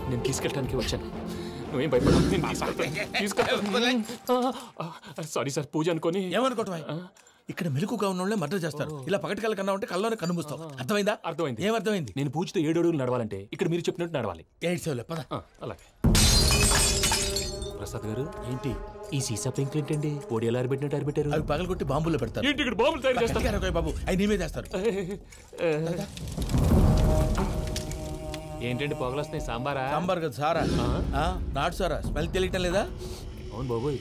నేను తీసుకెళ్ళడానికి వచ్చాను. నువ్వేం భయపడవు. సారీ సార్, పూజ అనుకోని. ఏమనుకోవటం? ఇక్కడ మెలుకుగా ఉన్న వాళ్ళే మర్డర్ చేస్తారు. ఇలా పగటి కళ్ళ కన్నా ఉంటే కళ్ళలోనే కనుమూస్తావు. అర్థమైందా? అర్థమైంది. ఏమర్థమైంది? నేను పూజతో 7 అడుగులు నడవాలంటే ఇక్కడ మీరు చెప్పినట్టు నడవాలి. 8 సేవలే పద. అలాగే. ప్రసాద్ గారు, ఏంటి ఈ సీసా పెంకులు ఏంటండి? పొడి ఎలా అరబెట్టినట్టు అరబెట్టారు? అవి పగలగొట్టి బాంబుల్లో పెడతారు. ఏంటి ఇక్కడ బాంబులు తయారు చేస్తారు? బాబు అవి నీ మీద వేస్తారు. ఏంటండి పొగలు వస్తున్నాయి? సాంబారా? సాంబార్ కదా సారా. నాటు సారా. స్మెల్ తెలియటం లేదా? అవును బాబోయ్.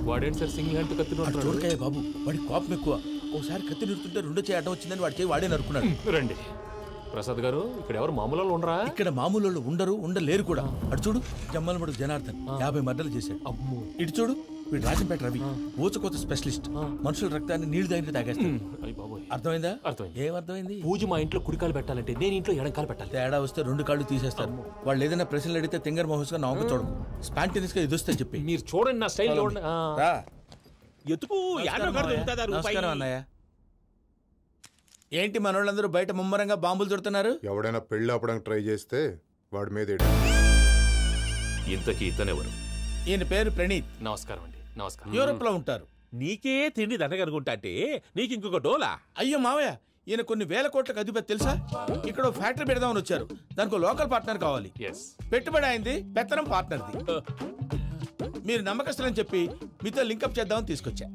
వాడేంటి సార్ సింగిల్ హ్యాండ్ కత్తిని చూడకాయ బాబు, వాడి కోపం ఎక్కువ. ఒకసారి కత్తి నిరుతుంటే 2 చేయి అడ్డం వచ్చిందని వాడికి వాడే నరుకున్నాడు. రండి ప్రసాద్ గారు, ఇక్కడ ఎవరు మామూలు వాళ్ళు ఉండరా? ఇక్కడ మామూలు వాళ్ళు ఉండరు, ఉండలేరు కూడా. అటు చూడు, జమ్మలమడు జనార్దన్ 50 మర్డర్లు చేశాడు. ఇటు చూడు, వీడు రాజంపేట రవి ఊచకోత స్పెషలిస్ట్. మనుషుల రక్తాన్ని నీళ్లు దగ్గర తాగేస్తాడు. అర్థమైందా? అర్థమైంది. ఏమర్థమైంది? పూజ మా ఇంట్లో కుడికాలు పెట్టాలంటే నేను ఇంట్లో ఎడంకాలు పెట్టాలి. తేడా వస్తే 2 కాళ్ళు తీసేస్తారు. వాళ్ళు ఏదైనా ప్రశ్నలు అడిగితే తింగర్ మహోస్ గా నవ్వు చూడకు. స్పాంటినియస్ గా ఎదుస్తా చెప్పి. మీరు చూడండి, నా స్టైల్ చూడండి. నమస్కారం అన్నయ్య. ఏంటి మనోళ్ళందరూ బయట ముమ్మరంగా బాంబులు దొరుకుతున్నారు? ఎవడైనా పెళ్లి ఆపడానికి ట్రై చేస్తే వాడి మీద. ఇంతకీ ఇతనెవరు? ఈయన పేరు ప్రణీత్. నమస్కారం అండి. నమస్కారం. యూరోప్ లో ఉంటారు. నీకే తిండి దండగనుకుంటా అంటే నీకు ఇంకొక డోలా? అయ్యో మావయ్య, ఈయన కొన్ని వేల కోట్లకు అధిపతి తెలుసా? ఇక్కడ ఫ్యాక్టరీ పెడదామని వచ్చారు. దానికి లోకల్ పార్ట్నర్ కావాలి. పెట్టుబడి అయింది, పెత్తనం పార్ట్నర్ది. మీరు నమ్మకస్తులని చెప్పి మీతో లింకప్ చేద్దామని తీసుకొచ్చా.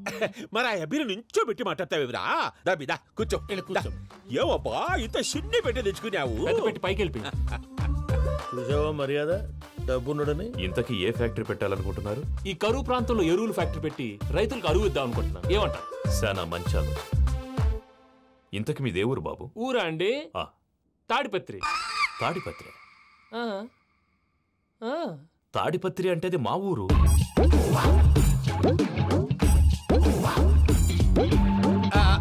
మరి ఆ అబ్బిని నుంచో పెట్టి మాట్లాడతావేమిరా? దాబిదా కూర్చో. ఏవబ్బా ఇంత సిన్ని పెట్టి తెచ్చుకున్నావు? పెట్టి పైకి వెళ్ళి చూసావా మర్యాద డబ్బున్నడని. ఇంతకీ ఏ ఫ్యాక్టరీ పెట్టాలనుకుంటున్నారు? ఈ కరువు ప్రాంతంలో ఎరువులు ఫ్యాక్టరీ పెట్టి రైతులకు అరువు ఇద్దాం అనుకుంటున్నాను. ఏమంటారు? శానా మంచి ఆలోచన. ఇంతకి మీ దేవురు బాబు? ఊరా అండి? తాడిపత్రి. తాడిపత్రి? తాడిపత్రి అంటే అది మా ఊరు.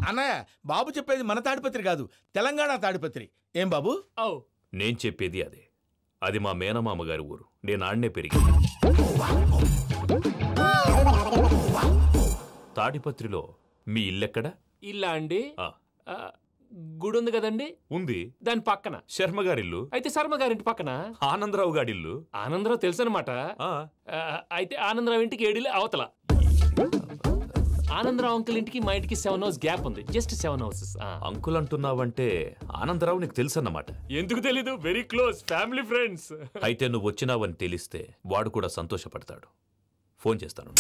అన్నయ్య, బాబు చెప్పేది మన తాడిపత్రి కాదు, తెలంగాణ తాడిపత్రి. ఏం బాబు? నేను చెప్పేది అదే. అది మా మేనమామ గారి ఊరు. నేను ఆడనే పెరిగింది. తాడిపత్రిలో మీ ఇల్లెక్కడ? ఇల్లా అండి? గుడి ఉంది కదండి? ఉంది. దాని పక్కన శర్మగారిల్లు. అయితే శర్మగారింటి పక్కన ఆనందరావు గారిల్లు. ఆనందరావు తెలుసు అనమాట. అయితే ఆనందరావు ఇంటికి 7 అవతల. ఆనందరావు అంకుల్ ఇంటికి మా ఇంటికి 7 hours గ్యాప్ ఉంది. Just 7 hours. అంకుల్ అంటున్నావంటే ఆనందరావు నీకు తెలుసు అన్నమాట. ఎందుకు తెలీదు? Very close family friends. అయితే నువ్వు వచ్చినావని తెలిస్తే వాడు కూడా సంతోషపడతాడు. ఫోన్ చేస్తాను.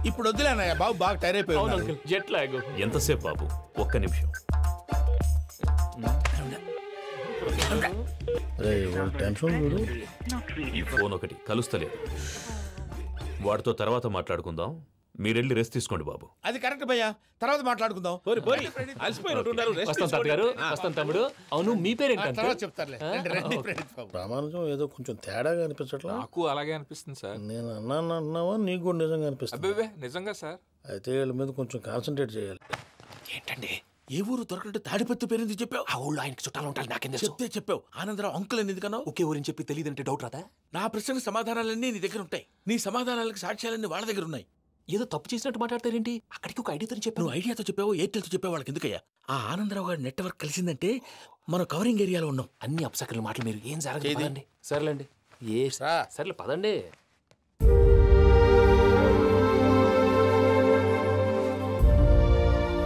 ఇప్పుడు వద్దులే అన్నయ్య, బాబు బాగా టైర్ అయిపోయాడు. Jet lag. ఎంతసేపు బాబు? 1 నిమిషం. ఈ ఫోన్ ఒకటి కలుస్తలేదు. వాడితో తర్వాత మాట్లాడుకుందాం. మీరెళ్ళి రెస్ట్ తీసుకోండి బాబు. అది కరెక్ట్ భయ్యా, తర్వాత మాట్లాడుకుందాం. వస్తాం తాత గారు, వస్తాం తమ్ముడు. అవును మీ పేరేంటి? తర్వాత చెప్తారులే. రండి ప్రణీత్ బాబు. ప్రామాణికం ఏదో కొంచెం తేడాగా అనిపించట్లా? నాకు అలాగే అనిపిస్తుంది సార్. నేను అన్నావా నీకు కూడా నిజంగా అనిపిస్తుంది? అబ్బే నిజంగా సార్. అయితే వీళ్ళ మీద కొంచెం కాన్సన్ట్రేట్ చేయాలి. ఏంటండి ఏ ఊరు దొరకట్టు తాడిపత్రి పేరు ఎందుకు చెప్పావు? ఆ ఊళ్ళో ఆయనకి చుట్టాలు ఉంటారు, నాకేం చెప్తే చెప్పావు. ఆనందరావు అంకుల్ అని ఎందుకన్నావు? ఒకే ఊరిని చెప్పి తెలియదంటే డౌట్ రాదా? నా ప్రశ్నకు సమాధానాలన్నీ నీ దగ్గర ఉంటాయి. నీ సమాధానాలకు సాక్ష్యాలన్నీ వాళ్ళ దగ్గర ఉన్నాయి. ఏదో తప్పు చేసినట్టు మాట్లాడతారేంటి? అక్కడికి ఒక ఐడియాతో చెప్పావు. నువ్వు ఐడియాతో చెప్పావు, ఎయిర్టెల్తో చెప్పావు, వాళ్ళకి ఎందుకయ్యా? ఆ ఆనందరావు గారి నెట్వర్క్ కలిసిందంటే మనం కవరింగ్ ఏరియాలో ఉన్నాం. అన్ని అప్సకర్ల మాటలు మీరు ఏం జరగదండి. సర్లేండి, ఏ సర్లే పదండి.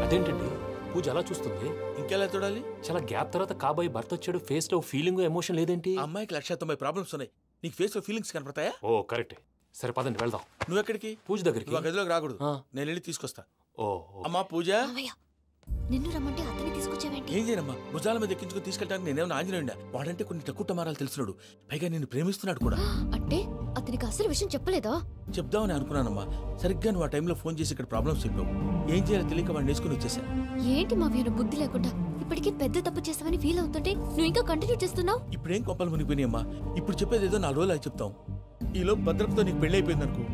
అదేంటండి పూజ అలా చూస్తుంది? ఇంకెలా చూడాలి? చాలా గ్యాప్ తర్వాత కాబోయే భర్త వచ్చాడు, ఫేస్ లో ఫీలింగ్ ఎమోషన్ లేదేంటి? అమ్మాయికి 190 ప్రాబ్లమ్స్ ఉన్నాయి, నీకు ఫేస్ లో ఫీలింగ్స్ కనపడతాయా? ఓ కరెక్ట్. సరే పదండి వెళ్దాం. నువ్వు ఎక్కడికి? పూజ దగ్గరికి. నువ్వు గదిలోకి రాకూడదు, నేను వెళ్ళి తీసుకొస్తా. ఓ అమ్మా పూజ, నిన్ను రమ్మంటే అతన్ని తీసుకొచ్చావేంటి? ఏం చేయనమ్మా, భుజాల మీద ఎక్కించుకుని తీసుకెళ్ళడానికి నేనేమన్నా ఆంజనేయుడా? వాడంటే కొన్ని తక్కువ టమారాలు తెలిసినాడు, పైగా నేను ప్రేమిస్తున్నాడు కూడా. అంటే అతనికి అసలు విషయం చెప్పలేదా? చెప్దామని అనుకున్నానమ్మా, సరిగ్గా నువ్వు ఆ టైంలో ఫోన్ చేసి ఇక్కడ ప్రాబ్లమ్స్ చెప్పావు. ఏం చేయాలో తెలియక వాడిని వేసుకుని వచ్చేసా. ఏంటి మా వీరు బుద్ధి లేకుండా ఇప్పటికే పెద్ద తప్పు చేస్తావని ఫీల్ అవుతుంటే నువ్వు ఇంకా కంటిన్యూ చేస్తున్నావు? ఇప్పుడేం కొప్పలు మునిగిపోయినాయమ్మా, ఇప్పుడు చెప్పేది ఏదో 4 రోజులు అది చెప్తాం. ఈలో భద్రతతో నీకు పెళ్లి అయిపోయింది అనుకో,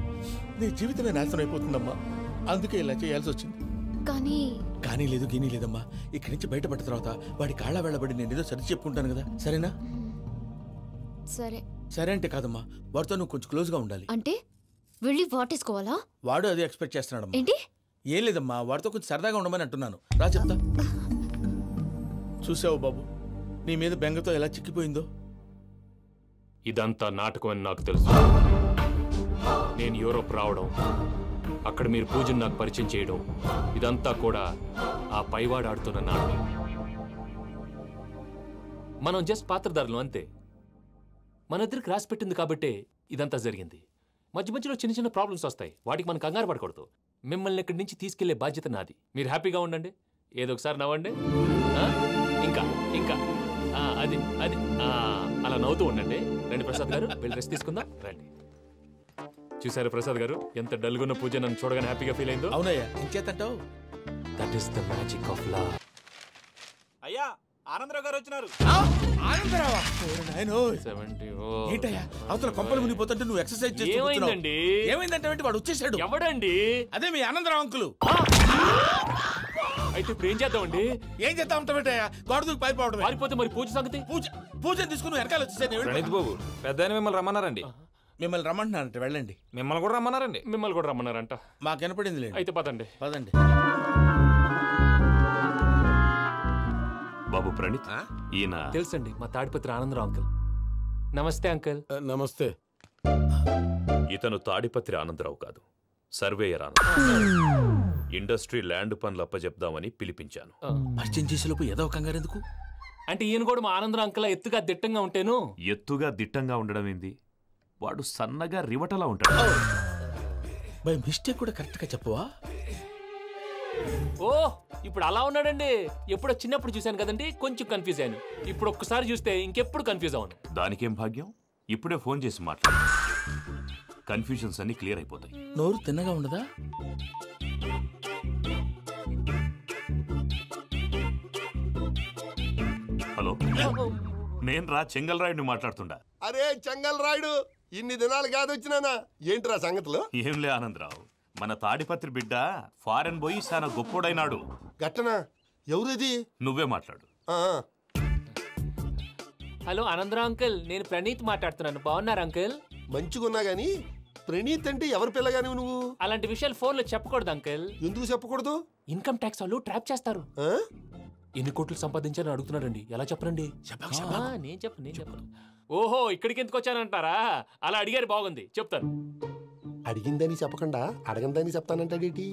నీ జీవితమే నాశనం అయిపోతుందమ్మా. అందుకే ఇలా చేయాల్సి వచ్చింది. కానీ లేదు గీనీ లేదమ్మా, ఇక్కడి నుంచి బయటపడ్డ తర్వాత వాడి కాళ్ళ వెళ్ళబడి నేను ఏదో సరి చెప్పుకుంటాను కదా, సరేనా? సరే సరే అంటే కాదమ్మా, వాడితో నువ్వు కొంచెం క్లోజ్ గా ఉండాలి. అంటే వెళ్ళి వాటేసుకోవాలా? వాడు అదే ఎక్స్పెక్ట్ చేస్తున్నాడమ్మా. ఏంటి? ఏం లేదమ్మా, వాడితో కొంచెం సరదాగా ఉండమని అంటున్నాను. రా చెప్తా. చూసావు బాబు, నీ మీద బెంగతో ఎలా చిక్కిపోయిందో. ఇదంతా నాటకం అని నాకు తెలుసు. నేను యూరోప్ రావడం, అక్కడ మీరు పూజను నాకు పరిచయం చేయడం, ఇదంతా కూడా ఆ పైవాడు ఆడుతున్న నాటకం. మనం జస్ట్ పాత్రధారులు అంతే. మన ఇద్దరికి రాసి పెట్టింది కాబట్టే ఇదంతా జరిగింది. మధ్య మధ్యలో చిన్న చిన్న ప్రాబ్లమ్స్ వస్తాయి, వాటికి మనం కంగారు పడకూడదు. మిమ్మల్ని ఇక్కడి నుంచి తీసుకెళ్లే బాధ్యత నాది. మీరు హ్యాపీగా ఉండండి, ఏదో ఒకసారి నవ్వండి. ఇంకా ఇంకా అది అది అలా నవ్వుతూ ఉండండి. రండి ప్రసాద్ గారు, వెళ్ళి రెస్ట్ తీసుకుందాం రండి. చూసారు ప్రసాద్ గారు, ఎంత డల్గున్న పూజ నన్ను చూడగానే హ్యాపీగా ఫీల్ అయిందో? అవునయ్యా, ఇంకేతంటావు? That is the magic of love. అయ్యా ఆనందరావు గారు వచ్చినారు. ఏంటయ్యా అవతల కొంపలు మునిగిపోతుంటే నువ్వు ఎక్సర్సైజ్ చేస్తూ ఏమైందండి? ఏమైందంటే వాడు వచ్చేసాడు. ఎవడండి? అదే మీ ఆనందరావు అంకులు. అయితే ఇప్పుడు ఏం చేద్దామండి? ఏం చేద్దాం ఉంటావేటయ్యా, గోడ దూకి పైపోవడం. పారిపోతే మరి పూజ సంగతి? పూజను తీసుకుని వెనకాల వచ్చేసాను. ప్రణీత్ బాబు, పెద్ద మిమ్మల్ని రమ్మన్నారండి. మిమ్మల్ని రమ్మంటున్నారంట, వెళ్ళండి. మిమ్మల్ని కూడా రమ్మన్నారండి. మిమ్మల్ని కూడా రమ్మన్నారంట. మాకు వినపడింది లేదు. అయితే పదండి పదండి. బాబు ప్రణీత్, ఈయన తెలుసండి, మా తాడిపత్రి ఆనందరావు అంకుల్. నమస్తే అంకుల్. నమస్తే. ఇతను తాడిపత్రి ఆనందరావు కాదు, సర్వేయర్ ఆనందరావు. ఇండస్ట్రీ ల్యాండ్ పనులు అప్పచెప్దామని పిలిపించాను. పరిచయం చేసేలోపు ఏదో కంగారు ఎందుకు? అంటే ఈయన కూడా మా ఆనందరావు అంకుల్ ఎత్తుగా దిట్టంగా ఉంటాను. ఎత్తుగా దిట్టంగా ఉండడం ఏంది, వాడు సన్నగా రివటలా ఉంటాడు. బై మిస్టేక్ కూడా కరెక్ట్ గా చెప్పవా? ఓ ఇప్పుడు అలా ఉన్నాడండి. ఎప్పుడో చిన్నప్పుడు చూశాను కదండి, కొంచెం కన్ఫ్యూజ్ అయ్యాను. ఇప్పుడు ఒక్కసారి చూస్తే ఇంకెప్పుడు కన్ఫ్యూజ్ అవును. దానికేం భాగ్యం, ఇప్పుడే ఫోన్ చేసి మాట్లాడు, కన్ఫ్యూజన్స్ అన్ని క్లియర్ అయిపోతాయి. నోరు తిన్నగా ఉండదా? హలో, నేను రా చెంగల్ రాయుడిని మాట్లాడుతుండా. అరే చెంగల్ రాయుడు, ఇన్ని దినాలు కాదు వచ్చినానా? ఏంట్రా సంగతులు? ఏంలే ఆనందరావు, మన తాడిపత్రి బిడ్డ ఫారెన్ పోయి చాలా గొప్పోడైనాడు. గట్టనా? ఎవరిది? నువ్వే మాట్లాడు. హలో ఆనందరావు అంకుల్, నేను ప్రణీత్ మాట్లాడుతున్నాను. బాగున్నారు అంకుల్? మంచిగున్నా గాని ప్రణీత్ అంటే ఎవరి పిల్లగాని నువ్వు? అలాంటి విషయాలు ఫోన్లో చెప్పకూడదు అంకుల్. ఎందుకు చెప్పకూడదు? ఇన్కమ్ ట్యాక్స్ వాళ్ళు ట్రాప్ చేస్తారు. ఎన్ని కోట్లు సంపాదించాలని అడుగుతున్నారండి, ఎలా చెప్పరండి? నేను చెప్పను. ఓహో, ఇక్కడికి ఎందుకు వచ్చానంటారా? అలా అడిగారు, బాగుంది, చెప్తాను. అడిగిందని చెప్పకుండా అడగందని చెప్తానంటాడేటి?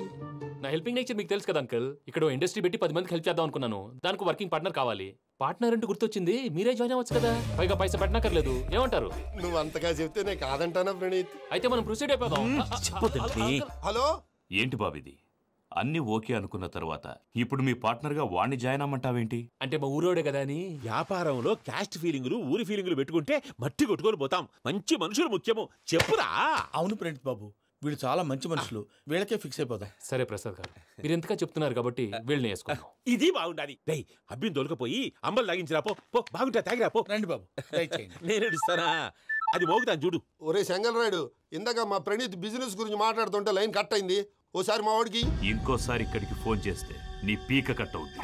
నా హెల్పింగ్ నేచర్ మీకు తెలుసు కదా అంకుల్. ఇక్కడ ఇండస్ట్రీ పెట్టి 10 మందికి హెల్ప్ చేద్దాం అనుకున్నాను. దానికి వర్కింగ్ పార్ట్నర్ కావాలి. పార్ట్నర్ అంటే గుర్తొచ్చింది, మీరే జాయిన్ అవ్వచ్చు కదా, పైగా పైసా పెట్టనక్కర్లేదు. ఏమంటారు? నువ్వు అంతగా చెప్తేనే కాదంటానా ప్రణీత్? అయితే మనం ప్రొసీడ్ అయిపోదాం. హలో, ఏంటి బాబిది, అన్ని ఓకే అనుకున్న తర్వాత ఇప్పుడు మీ పార్ట్నర్ గా వాణ్ణి జాయిన్ అమ్మంటావేంటి? అంటే మా ఊరోడే కదా అని. వ్యాపారంలో క్యాస్ట్ ఫీలింగులు, ఊరి ఫీలింగులు పెట్టుకుంటే మట్టి కొట్టుకొని పోతాం. మంచి మనుషులు ముఖ్యము, చెప్పురా. అవును ప్రణీత్ బాబు, వీళ్ళు చాలా మంచి మనుషులు, వీళ్ళకే ఫిక్స్ అయిపోతాం. సరే ప్రసాద్ గారు, మీరు ఎంతగా చెప్తున్నారు కాబట్టి వీళ్ళని వేసుకున్నాం. ఇది బాగుండాలి. డై అబ్బిని దొలకపోయి అమ్మలు తాగించిరా పో. పో బాగుంటా తాగిరా పో. రండి బాబు నేను ఇస్తానా, అది మోగుతాను చూడు. ఒరే చెంగల్ రాయుడు, ఇందాక మా ప్రణీత్ బిజినెస్ గురించి మాట్లాడుతుంటే లైన్ కట్ అయింది. ఓసారి మా వాడికి ఇంకోసారి ఇక్కడికి ఫోన్ చేస్తే నీ పీక కట్ అవుద్ది.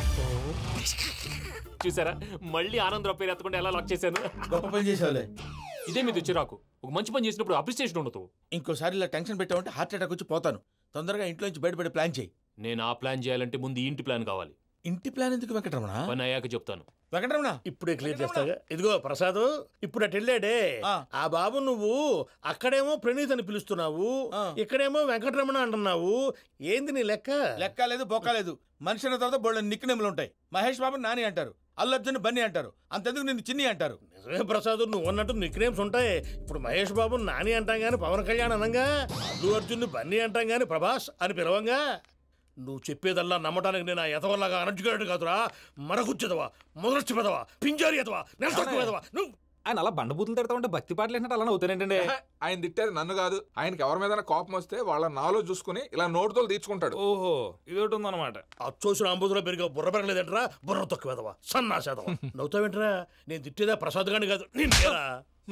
చూసారా, మళ్ళీ ఆనందరావు పేరు ఎత్తకుండా ఎలా లాక్ చేశాను. గొప్ప పని చేసావులే. ఇదే మీద చిరాకు. ఒక మంచి పని చేసినప్పుడు అప్రిసియేషన్ ఉండదు. ఇంకోసారి ఇలా టెన్షన్ పెట్టామంటే హార్ట్ అటాక్ వచ్చి పోతాను. తొందరగా ఇంట్లో నుంచి బయటపడే ప్లాన్ చేయి. నేను ఆ ప్లాన్ చేయాలంటే ముందు ఇంటి ప్లాన్ కావాలి. ఇంటి ప్లాన్ ఎందుకు వెంకటరమణ? పని అయ్యాక చెప్తాను. వెంకటరమణ ఇప్పుడే క్లియర్ చేస్తాగా. ఇదిగో ప్రసాద్, ఇప్పుడు అటు వెళ్ళాడే ఆ బాబు, నువ్వు అక్కడేమో ప్రణీత్ అని పిలుస్తున్నావు, ఇక్కడేమో వెంకటరమణ అంటున్నావు. ఏంది నీ లెక్క? లెక్క లేదు, బొక్క లేదు. మనిషి అన్న తర్వాత బోళ్ళ నిక్నెములు ఉంటాయి. మహేష్ బాబు నాని అంటారు, అల్లు అర్జున్ బన్నీ అంటారు, అంతెందుకు నిన్ను చిన్ని అంటారు. నిజమే ప్రసాద్, నువ్వు అన్నట్టు నిక్నేమ్స్ ఉంటాయి. ఇప్పుడు మహేష్ బాబు నాని అంటాం గాని పవన్ కళ్యాణ్ అనంగా, అల్లు అర్జున్ బన్నీ అంటాం గాని ప్రభాస్ అని పిలవంగా. నువ్వు చెప్పేదల్లా నమ్మటానికి నేను ఆ ఎతవల్లాగా అనర్జుకేటెడ్ కాదురా. మరగుచ్చదవా, మొదలచ్చి పెదవా, పింజారి ఎదవా, నెలసొక్కు పెదవా. నువ్వు ఆయన అలా బండబూతులు తిడతా ఉంటే భక్తి పాటలు ఏంటంటే అలా అవుతానేంటండి. ఆయన తిట్టేది నన్ను కాదు, ఆయనకి ఎవరి మీద కోపం వస్తే వాళ్ళ నాలో చూసుకుని ఇలా నోటుతో తీర్చుకుంటాడు. ఓహో, ఇదొకటి ఉందన్నమాట. అచ్చోసిన అంబుధులో పెరిగే బుర్ర పెరగలేదంటరా, బుర్ర తొక్కువేదవా, సన్నాసేదవా. నవ్వుతావేంటరా? నేను తిట్టేదా ప్రసాద్ గాని కాదు, నేను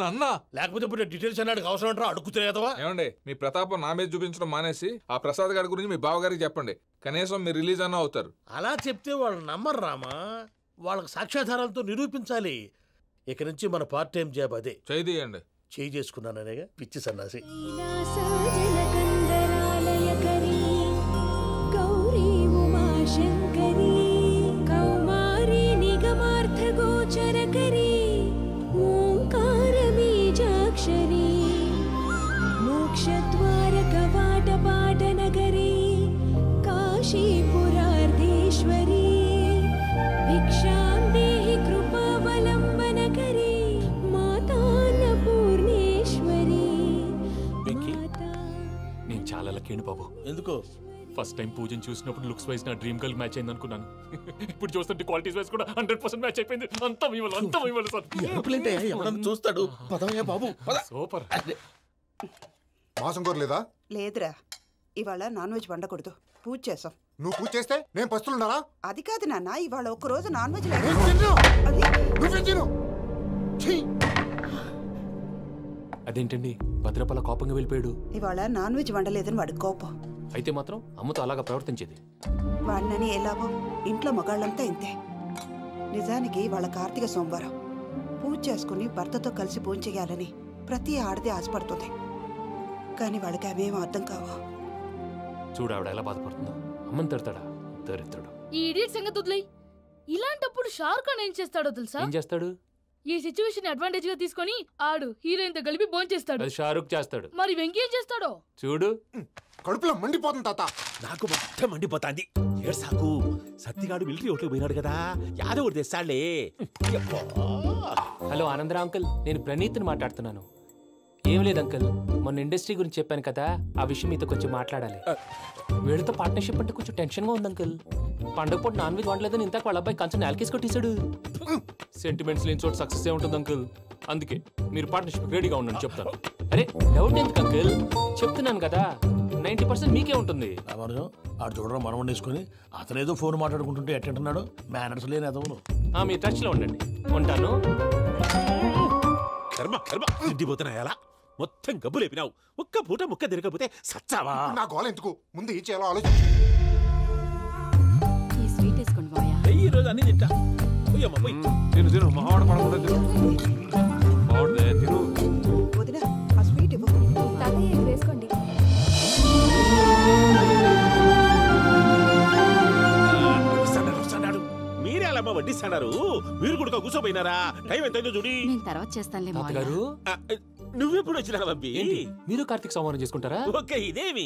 నన్నా. లేకపోతే ఇప్పుడు డీటెయిల్స్ అన్నాడు అవసరం అంటారా? అడుగుతులేదవా? ఏమండి, మీ ప్రతాపం నా మీద చూపించడం మానేసి ఆ ప్రసాద్ గారి గురించి మీ బావగారికి చెప్పండి. కనీసం మీరు రిలీజ్ అన్న అవుతారు. అలా చెప్తే వాళ్ళు నమ్మరు రామా. వాళ్ళకి సాక్ష్యాధారాలతో నిరూపించాలి. ఇక నుంచి మన పార్ట్ టైం జాబ్ అదే. చేయండి. చేయి చేసుకున్నాననేగా పిచ్చి సన్నాసి. గౌరీ ఉమాశంకరీ కౌమారీ నిగమార్థగోచరకరీ ఓంకార బీజాక్షరీ మోక్షద్వార కవాట పాటనగరీ కాశీపురార్ధేశ్వరీ భిక్షాం దేహి కృపావలంబనకరీ మాతాన్నపూర్ణేశ్వరీ. నేను చాలా లక్కీని బాబు. ఎందుకో? ఫస్ట్ టైం పూజను చూసినప్పుడు లుక్స్ వైజ్ నా డ్రీమ్ గర్ల్ మ్యాచ్ అయింది అనుకున్నాను. ఇప్పుడు చూస్తుంటే క్వాలిటీస్ వైజ్ కూడా 100% మ్యాచ్ అయిపోయింది. అంతా ఇవ్వాలి సార్. ఎవడన్నా చూస్తాడు. పదవయ్యా బాబు, సూపర్. మాసం కోరలేదా? లేదురా, ఇవాళ నాన్ వెజ్ వండకూడదు. పూజ చేసాం. నువ్వు పూజ చేస్తే నేను పస్తులున్నారా? అది కాదు నాన్న, ఇవాళ ఒక్కరోజు నాన్ వెజ్ అదేంటండి భద్రపల కోపంగా వెళ్ళిపోయాడు? ఇవాళ నాన్ వెజ్ వండలేదని వాడి కోపం. అయితే మాత్రం అమ్మతో అలాగా ప్రవర్తించేది. వాడినని ఎలాగో ఇంట్లో మగాళ్ళంతా ఇంతే. నిజానికి వాళ్ళ కార్తీక సోమవారం పూజ చేసుకుని భర్తతో కలిసి పూజ చేయాలని ప్రతి ఆడది ఆశపడుతుంది. కానీ వాళ్ళకి అవేం అర్థం కావా. చూడు ఆవిడ ఎలా బాధపడుతుందో. అమ్మని తిడతాడా దరిద్రుడు. ఈ ఇడియట్ సంగతి వదిలేయ్. ఇలాంటప్పుడు షారుఖ్ ఖాన్ ఏం చేస్తాడో తెలుసా? ఏం చేస్తాడు? ఈ సిచ్యువేషన్ అడ్వాంటేజ్ గా తీసుకొని ఆడు హీరోయిన్ తో కలిపి బోన్ చేస్తాడు. అది షారుఖ్ చేస్తాడు. మరి వెంకీ ఏం చేస్తాడో చూడు. కడుపులో మండిపోతుంది తాత. నాకు మొత్తం మండిపోతాంది. ఏడు సాకు సత్తిగాడు మిలిటరీ ఓట్లు పోయినాడు కదా, యాదవ్ తెస్తాడులే. హలో ఆనందరావు అంకుల్, నేను ప్రణీత్ని మాట్లాడుతున్నాను. ఏం లేదు అంకుల్, మొన్న ఇండస్ట్రీ గురించి చెప్పాను కదా, ఆ విషయం మీతో కొంచెం మాట్లాడాలి. వీడితో పార్ట్నర్షిప్ అంటే కొంచెం టెన్షన్ గా ఉంది అంకుల్. పండగ పూట నాన్ వెజ్ వండలేదని ఇంతకు వాళ్ళ అబ్బాయి కంచెం నేలకేసి కొట్టేశాడు. సెంటిమెంట్స్ లేని చోట సక్సెస్ ఏ ఉంటుంది అంకుల్. అందుకే మీరు పార్ట్నర్షిప్ రెడీగా ఉండండి చెప్తాను. అరే డౌట్ ఎందుకు అంకుల్, చెప్తున్నాను కదా 90% మీకే ఉంటుంది. ఆడు చూడడం మనం వండేసుకుని అతనేదో ఫోన్ మాట్లాడుకుంటుంటే ఎట్టంటున్నాడు. మేనర్స్ లేని అదవును. మీరు టచ్ లో ఉండండి. ఉంటాను. కర్మ కర్మ తిండిపోతున్నాయలా మొత్తం గబ్బు లేపినావు. ఒక్క పూట ముక్క తిరగకపోతే సచ్చావా? నా గోల ఎందుకు, ముందు ఏం చేయాలో ఆలోచించు. ఈ స్వీట్ వేసుకోండి బాయా. ఈ రోజు అన్ని తింటా. పోయమ్మ పోయి తిను తిను, మావాడ పడకుండా తిను. మావాడదే తిను. వదినా ఆ స్వీట్ ఇవ్వు. తాతయ్య ఇది వేసుకోండి. మీరే అలా వడ్డిస్తున్నారు. మీరు కూడా కూర్చోపోయినారా? టైం ఎంతైందో చూడి. నేను తర్వాత చేస్తానులే తాతగారు. నువ్వెప్పుడు వచ్చినా బంబి? మీరు కార్తీక్ సంహారం చేసుకుంటారా? ఓకే, ఇదేమి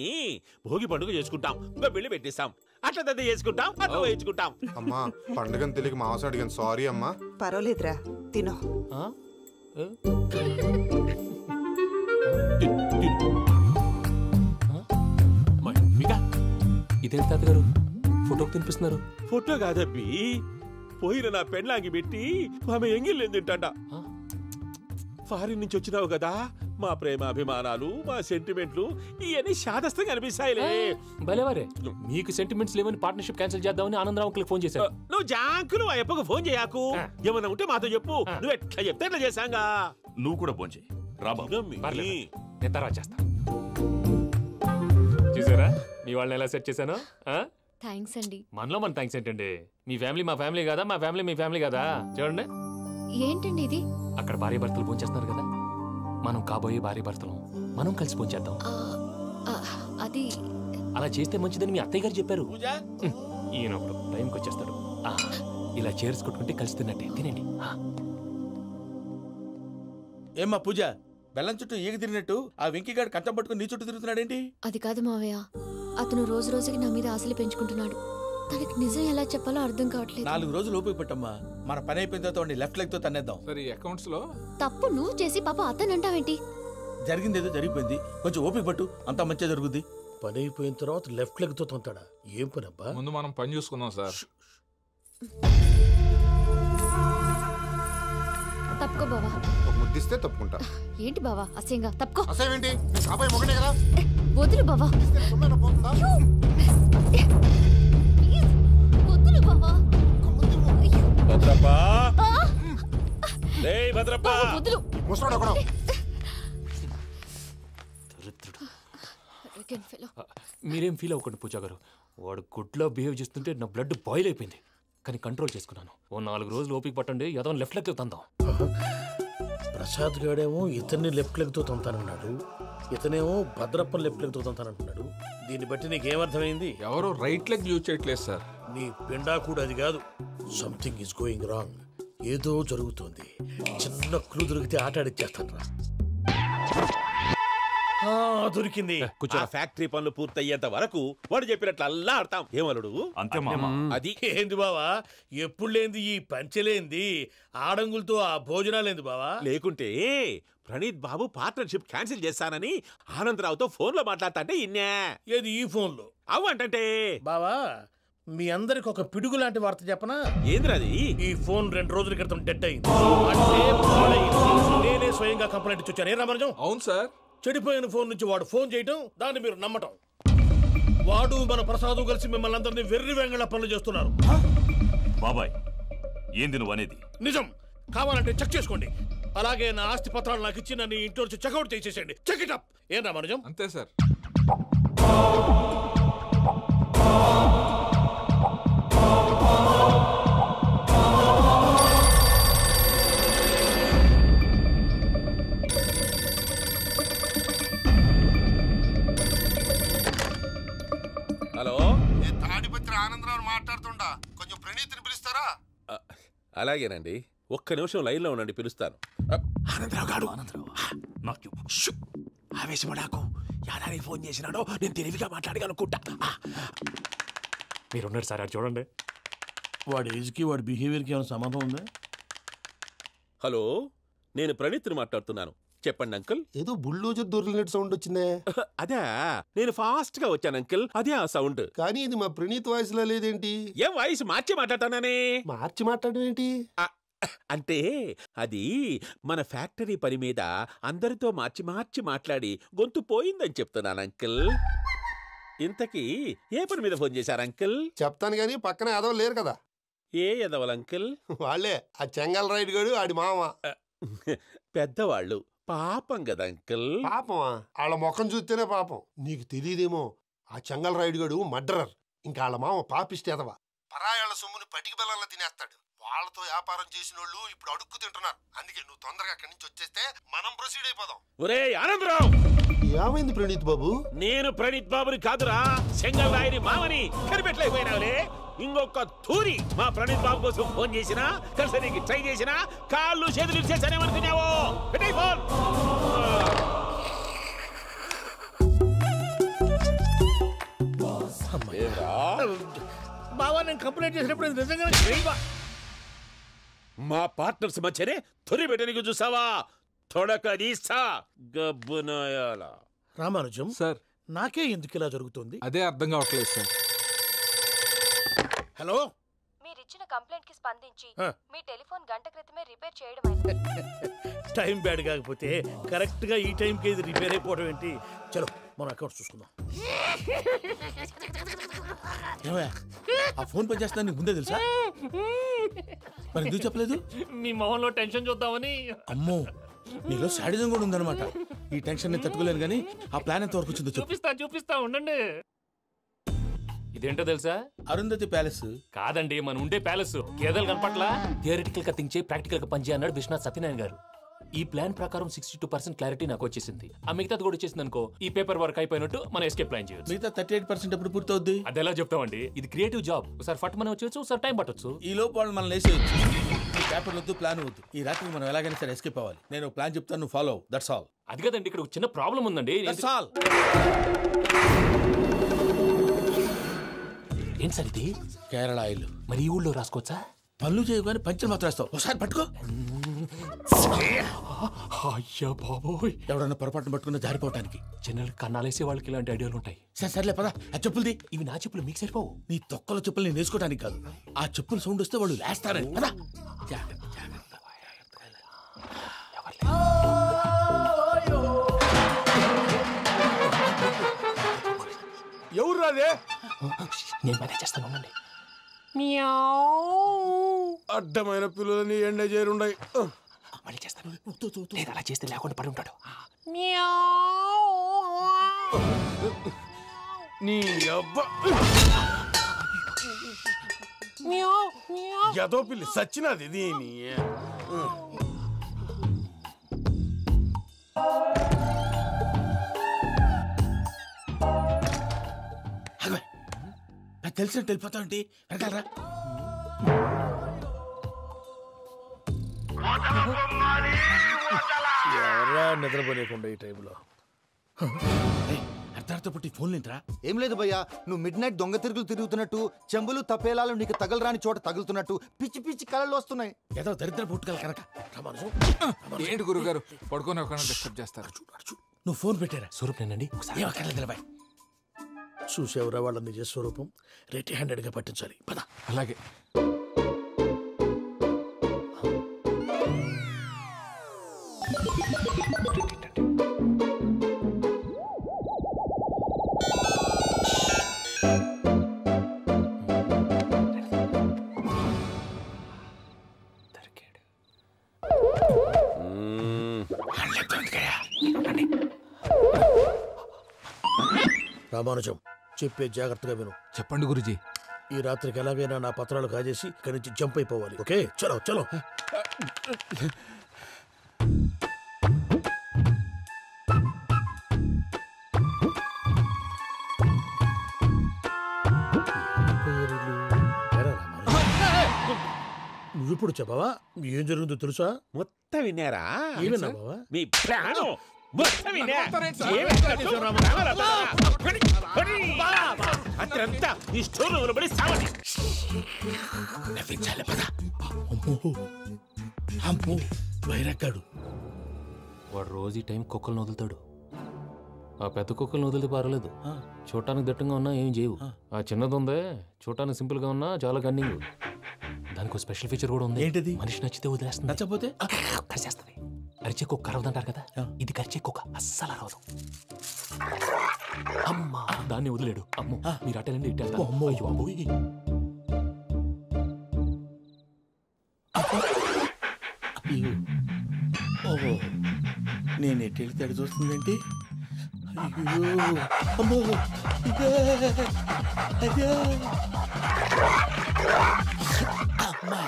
భోగి పండుగ చేసుకుంటాం, ఇంకా పెళ్లి పెట్టేస్తాం, అట్లా దద్ద చేసుకుంటాం, అట్లా వేయించుకుంటాం. అమ్మా పండుగని తెలియక మాంసం అడిగాను, సారీ అమ్మా. పర్వాలేదురా, తినో. ఇదేంటి తాతగారు ఫోటోకి తినిపిస్తున్నారు? ఫోటో కాదబ్బి, పోయిన నా పెళ్ళాంగి పెట్టి ఆమె ఎంగిల్లేం తింటాడ. ఫారిన్ నుంచి వచ్చినావు కదా, మా ప్రేమ అభిమానాలు మా సెంటిమెంట్లు ఇవన్నీ శాదస్తంగా అనిపిస్తాయిలే. భలేవారే, మీకు సెంటిమెంట్స్ లేవని పార్ట్నర్షిప్ క్యాన్సిల్ చేద్దామని ఆనందరావు అంకుల్ ఫోన్ చేశారు. నువ్వు జాంకులు ఆ అప్పకు ఫోన్ చేయకు. ఏమన్నా ఉంటే మాతో చెప్పు. నువ్వు ఎట్లా చెప్తే ఎట్లా చేశాంగా. నువ్వు కూడా ఫోన్ చేయి. నేను తర్వాత చేస్తా. చూసారా మీ వాళ్ళని ఎలా సెట్ చేశాను? థ్యాంక్స్ అండి. మనలో మన థ్యాంక్స్ ఏంటండి? మీ ఫ్యామిలీ మా ఫ్యామిలీ కదా, మా ఫ్యామిలీ మీ ఫ్యామిలీ కదా. చూడండి ఏంటండి ఇది? అక్కడ భార్య భర్తలు ఫోన్ చేస్తున్నారు కదా, మనం కాబోయే భార్య భర్తలు మనం కలిసి ఫోన్ చేద్దాం. అది అలా చేస్తే మంచిదని మీ అత్తయ్య గారు చెప్పారు. ఈయన ఒకడు టైంకి వచ్చేస్తాడు. ఇలా చేర్స్ కొట్టుకుంటే కలిసి తిన్నట్టే. తినండి. ఏమ్మా పూజ, బెల్లం చుట్టూ ఈగ తిరిగినట్టు ఆ వెంకీగాడు కంచం పట్టుకుని నీ చుట్టూ తిరుగుతున్నాడేంటి? అది కాదు మావయ్య, అతను రోజు రోజుకి నా మీద ఆశలు పెంచుకుంటున్నాడు. తనకి నిజం ఎలా చెప్పాలో అర్థం కావట్లేదు. 4 రోజులు ఓపిక పట్టమ్మా. మన పని అయిపోయిన తర్వాత లెఫ్ట్ లెగ్ తో తన్నేద్దాం. సరే అకౌంట్స్ లో తప్పు నువ్వు చేసి పాప అతను అంటావేంటి? జరిగింది ఏదో జరిగిపోయింది, కొంచెం ఓపిక పట్టు, అంతా మంచిగా జరుగుద్ది. పని అయిపోయిన తర్వాత లెఫ్ట్ లెగ్ తో తొంతాడా? ఏం పని అబ్బా? ముందు మనం పని చూసుకుందాం సార్. తప్పుకో బావా. ఒక ముద్దిస్తే తప్పుకుంటా. ఏంటి బావా అసహ్యంగా? తప్పుకో. అసహ్యేంటి? నీ కాబోయే మొగనే కదా. వదులు బావా. వదులు బావా. భద్రప్పా, లేయ్ భద్రప్పా. వదులు. ముసలోడు ఒకడు. మీరేం ఫీల్ అవ్వకండి పూజా గారు. వాడు గుడ్లో బిహేవ్ చేస్తుంటే నా బ్లడ్ బాయిల్ అయిపోయింది. కానీ కంట్రోల్ చేసుకున్నాను. ఓ 4 రోజులు ఓపిక పట్టండి, ఏదో లెఫ్ట్ లెగ్ తందాం. ప్రసాద్ గాడేమో ఇతన్ని లెఫ్ట్ లెగ్ తో తొంతానన్నాడు, ఇతనేమో భద్రప్పని లెఫ్ట్ లెగ్ తో తొంతానంటున్నాడు. దీన్ని బట్టి నీకేమర్థమైంది? ఎవరు రైట్ లెగ్ యూజ్ చేయట్లేదు సార్. నీ పిండా కూడా అది కాదు. Something is going wrong. ఏదో జరుగుతోంది. చిన్న క్లూ దొరికితే ఆట ఆడిచ్చేస్తాను రా. దొరికింది. ఆ ఫ్యాక్టరీ పనులు పూర్తయ్యేంత వరకు వాడు చెప్పినట్లు అల్లా ఆడతాం. ఏమలుడు? అంతే మామ. అది ఏంది బావా, ఎప్పుడు లేంది ఈ పంచలేంది, ఆడంగులతో ఆ భోజనాలేంది బావా? లేకుంటే ప్రణీత్ బాబు పార్ట్నర్షిప్ క్యాన్సిల్ చేస్తానని ఆనందరావుతో ఫోన్ లో మాట్లాడతా అంటే ఇన్నే. ఏది ఈ ఫోన్ లో? అవ్వంటే బావా, మీ అందరికి ఒక పిడుగు లాంటి వార్త చెప్పనా? ఏంద్రది? ఈ ఫోన్ 2 రోజుల క్రితం డెడ్ అయింది. అంటే పాడైంది. నేనే స్వయంగా కంప్లైంట్ ఇచ్చాను. ఏ రామరాజం? అవును సార్. చెడిపోయిన ఫోన్ నుంచి వాడు ఫోన్ చేయటం, దాన్ని మీరు నమ్మటం. వాడు మన ప్రసాదు కలిసి మిమ్మల్ని అందరినీ వెర్రి వెంగళ పనులు చేస్తున్నారు. బాబాయ్, ఏంది నువ్వు అనేది? నిజం. కావాలంటే చెక్ చేసుకోండి. అలాగే నా ఆస్తి పత్రాలు నాకు ఇచ్చి నన్ను ఇంట్లో నుంచి చెక్అౌట్ చేసేసండి. Check it up. ఏం రామరాజం? అంతే సార్. హలో, తాడిపత్రి ఆనందరావు మాట్లాడుతుండా, కొంచెం ప్రణీతిని పిలుస్తారా? అలాగేనండి, ఒక్క నిమిషం లైన్ లో ఉండండి, పిలుస్తాను. ఆనందరావు గాడు ఆవేశపడాకు. యాదానికి ఫోన్ చేసినాడో నేను తెలివిగా మాట్లాడగలనుకుంటా. మీరున్నారు సార్, అది చూడండి. వాడి ఏజ్కి వాడి బిహేవియర్కి ఏమైనా సంబంధం ఉందా? హలో, నేను ప్రణీత్ని మాట్లాడుతున్నాను. చెప్పండి అంకుల్. ఏదో బుల్డోజర్ దొరికినట్టు సౌండ్ వచ్చిందే. అదే, నేను ఫాస్ట్ గా వచ్చాను అంకుల్, అదే ఆ సౌండ్. కానీ ఇది మా ప్రణీత్ వాయిస్ లో లేదేంటి? ఏం వాయిస్ మార్చి మాట్లాడతానని? మార్చి మాట్లాడడం ఏంటి? అంటే అది మన ఫ్యాక్టరీ పని మీద అందరితో మార్చి మార్చి మాట్లాడి గొంతు పోయిందని చెప్తున్నాను అంకుల్. ఇంతకీ ఏ పని మీద ఫోన్ చేశారు అంకుల్? చెప్తాను గానీ పక్కన ఎదవ లేరు కదా. ఏ ఎదవలు అంకుల్? వాళ్ళే, ఆ చెంగల్ రైడ్ గడు ఆడి మామ. పెద్దవాళ్ళు, పాపం కదా అంకుల్. పాపమా? వాళ్ళ ముఖం చూస్తేనే పాపం. నీకు తెలియదేమో, ఆ చెంగల్ రైడ్ గడు మర్డరర్. ఇంకా వాళ్ళ మామ పాపిష్టి ఎదవ. పరాయాళ్ళ సొమ్ముని పటికి బెల్లంలో తినేస్తాడు. వాళ్ళతో వ్యాపారం చేసిన వాళ్ళు ఇప్పుడు అడుక్కు తింటున్నారు. అందుకే నువ్వు తొందరగా అక్కడి నుంచి వచ్చేస్తే మనం ప్రొసీడ్ అయిపోదాం. ఒరే ఆనందరావు! ఏమైంది ప్రణీత్ బాబు? నేను ప్రణీత్ బాబుని కాదురా, సెంగల్ రాయని మామని. కనిపెట్టలేకపోయినావులే. ఇంకొక తూరి మా ప్రణీత్ బాబు కోసం ఫోన్ చేసినా, కలిసి నీకు ట్రై చేసినా కాళ్ళు చేతులు ఇచ్చేసానేమనుకున్నావు. పెట్టే ఫోన్. బావా, నేను కంప్లైంట్ చేసినప్పుడు నిజంగా మా పార్ట్నర్స్ మధ్యనే తొలి పెట్టడానికి చూసావా? తొడక నీస్తా గబ్బునాయాల. రామానుజం సార్, నాకే ఎందుకు ఇలా జరుగుతుంది? అదే అర్థం కావట్లేదు సార్. హలో, మీరు ఇచ్చిన కంప్లైంట్ కి స్పందించి ఆ. మీ టెలిఫోన్ గంట క్రితమే రిపేర్ చేయడం అయింది. టైం బ్యాడ్ కాకపోతే కరెక్ట్ గా ఈ టైంకి ఇది రిపేర్ అయిపోవడం ఏంటి? చలో మన అకౌంట్ చూసుకుందాం. ఏమయ్యా, ఆ ఫోన్ పని చేస్తున్నా నీకు ముందే తెలుసా? మరి ఎందుకు చెప్పలేదు? మీ మొహంలో టెన్షన్ చూద్దామని. అమ్మో, నీలో శాడిజం కూడా ఉందన్నమాట. ఈ టెన్షన్ నేను తట్టుకోలేను కానీ ఆ ప్లాన్ ఎంత వరకు వచ్చిందో చెప్పు. చూపిస్తా ఉండండి. ఇదేంటో తెలుసా? అరుంధతి ప్యాలెస్ కాదండి, మన ఉండే ప్యాలెస్. గేదెలు కనపట్లా? థియరిటికల్ గా థింక్ చేయి, ప్రాక్టికల్ గా పనిచేయ అన్నాడు విశ్వనాథ్ సత్యనారాయణ గారు. ఈ ప్లాన్ ప్రకారం 62% క్లారిటీ నాకు వచ్చేసింది. ఆ మిగతాది కూడా వచ్చేసింది అనుకో, ఈ పేపర్ వర్క్ అయిపోయినట్టు మనం ఎస్కేప్ ప్లాన్ చేయొచ్చు. మిగతా 38% ఎప్పుడు పూర్తవుద్ది? అది ఎలా చెప్తామండి? ఇది క్రియేటివ్ జాబ్. ఒకసారి ఫట్ మనం వచ్చేయచ్చు, ఒకసారి టైం పట్టొచ్చు. ఈ లోపు వాళ్ళు మనం లేసేయచ్చు. ఈ పేపర్ వద్దు, ప్లాన్ వద్దు. ఈ రాత్రి మనం ఎలాగైనా సరే ఎస్కేప్ అవ్వాలి. నేను ప్లాన్ చెప్తాను, నువ్వు ఫాలో. That's all. అది కదండి, ఇక్కడ ఒక చిన్న ప్రాబ్లం ఉందండి. That's all. ఏం సార్ ఇది? కేరళ ఆయిల్. మరి ఈ ఊళ్ళో రాసుకోవచ్చా? పనులు చేయగానే పంచలు మాత్రం వేస్తావు. ఒకసారి పట్టుకో. అయ్యా బాబోయ్, ఎవడన్నా పొరపాటున పట్టుకున్న జారిపోవటానికి. జనరల్ కన్నాలేసే వాళ్ళకి ఇలాంటి ఐడియాలు ఉంటాయి. సర్లే పదా. ఆ చెప్పులది. ఇవి నా చెప్పులు, మీకు సరిపోవు. నీ తొక్కల చెప్పులు నేను వేసుకోవడానికి కాదు, ఆ చెప్పులు సౌండ్ వస్తే వాళ్ళు లేస్తారని. పదా. ఎవరు రాదే? నేను మేనేజ్ చేస్తాను. అడ్డమైన పిల్లలని ఎండ చేరుండయి. మళ్ళీ చేస్తాను. లేదు, అలా చేస్తే లేకుండా పడి ఉంటాడు. నీ అబ్బా ఎదో పిల్లి సచ్చినది దీని. తెలిసినట్టు వెళ్ళిపోతావంటి. వెనకాలరా. ఎవరా నిద్రపోలేకుండా ఈ టైంలో? అర్ధరాత్రి పుట్టి ఫోన్ లేంట్రా? ఏం లేదు భయ్యా, నువ్వు మిడ్ నైట్ దొంగ తిరుగులు తిరుగుతున్నట్టు, చెంబులు తపేలాలు నీకు తగలరాని చోట తగులుతున్నట్టు పిచ్చి పిచ్చి కళలు వస్తున్నాయి. ఏదో దరిద్ర పుట్టుకల కనుక. ఏంటి గురుగారు పడుకొని ఒక డిస్టర్బ్ చేస్తారు? నువ్వు ఫోన్ పెట్టారా? స్వరూప్ నేనండి. చూసేవరా వాళ్ళ నిజ స్వరూపం. రెట్టి హ్యాండెడ్ గా పట్టించాలి. పద. అలాగే. రామానుజం, చెప్పే జాగ్రత్తగా విను. చెప్పండి గురుజీ. ఈ రాత్రికి ఎలాగైనా నా పత్రాలు కాజేసి ఇక్కడి నుంచి జంప్ అయిపోవాలి. ఓకే, చలో చలో. నువ్విప్పుడు చెప్పవా ఏం జరుగుతుందో తెలుసా? మొత్తం విన్నారా? ఏమన్నా బావా? మీ ప్లాన్ మొత్తం విన్నా. అత్రంతా ఈ స్టోర్ రూమ్ లో పడి సావండి. నవ్వించాలి. పద. అమ్మో, వైరక్కాడు. వాడు రోజు ఈ టైం కుక్కలను వదులుతాడు. ఆ పెద్ద కుక్కలను వదిలితే పర్వాలేదు, చూడటానికి దట్టంగా ఉన్నా ఏం చేయవు. ఆ చిన్నది ఉందే, చూడటానికి సింపుల్ గా ఉన్నా చాలా గన్నింగ్. దానికి స్పెషల్ ఫీచర్ కూడా ఉంది. ఏంటిది? మనిషి నచ్చితే వదిలేస్తుంది, నచ్చపోతే కరిచేస్తుంది. అరిచే కుక్క అరవదంటారు కదా, ఇది కరిచే కుక్క అస్సలు అరవదు. అమ్మా, దాన్ని వదిలేడు. అమ్మో, మీరు అటెండి ఇటు వెళ్తారు. అయ్యో అబ్బోయ్. ఓహో, నేను ఎటు వెళ్తే అడు చూస్తుందేంటి? అయ్యో అమ్మో, అయ్యో అమ్మా.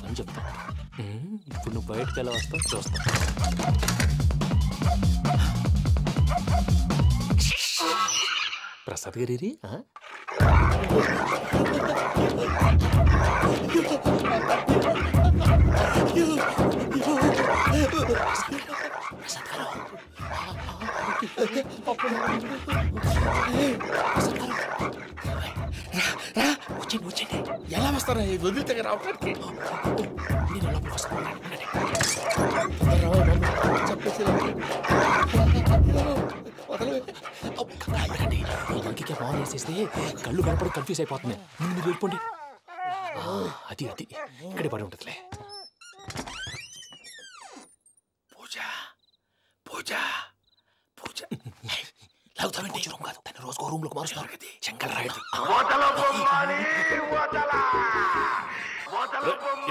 అని చెప్తా. ఇప్పుడు నువ్వు బయటకు ఎలా వస్తావు చూస్తా. ప్రసాద్ గారి వచ్చండి. ఎలా వస్తారా? వదిలితే రావడానికి ఫోన్ వేసేస్తే కళ్ళు కనపడి కన్ఫ్యూజ్ అయిపోతుంది. మీరు వెళ్ళిపోండి. అది అది ఇక్కడే పడి ఉంటుందిలే. పూజ పూజ పూజ లాగుతామంటే రూమ్ కాదు, తను రోజుకో రూమ్ లోకి మారుస్తున్నారు కదా. చెంగల్ రాయుడు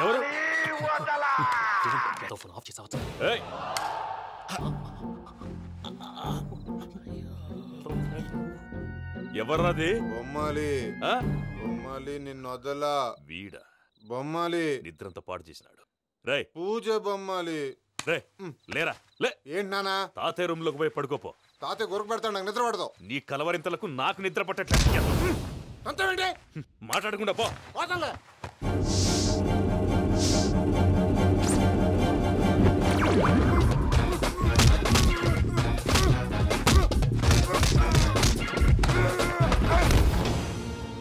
ఎవరు ఫోన్ ఆఫ్ చేసావచ్చు. ఎవర్రాది? బొమ్మాలి. బొమ్మాలి నిన్ను వదలా. వీడ బొమ్మాలి నిద్రంతా పాడు చేసినాడు. రే పూజ బొమ్మాలి. రే లేరా లే. ఏంటి నానా? తాతయ్య రూమ్ లోకి పోయి పడుకోపో. తాతయ్య గురకు పెడతాడు, నాకు నిద్ర పడతావు. నీ కలవరింతలకు నాకు నిద్ర పట్టట్లేదు. అంతేంటి? మాట్లాడకుండా పో. పోతాలే.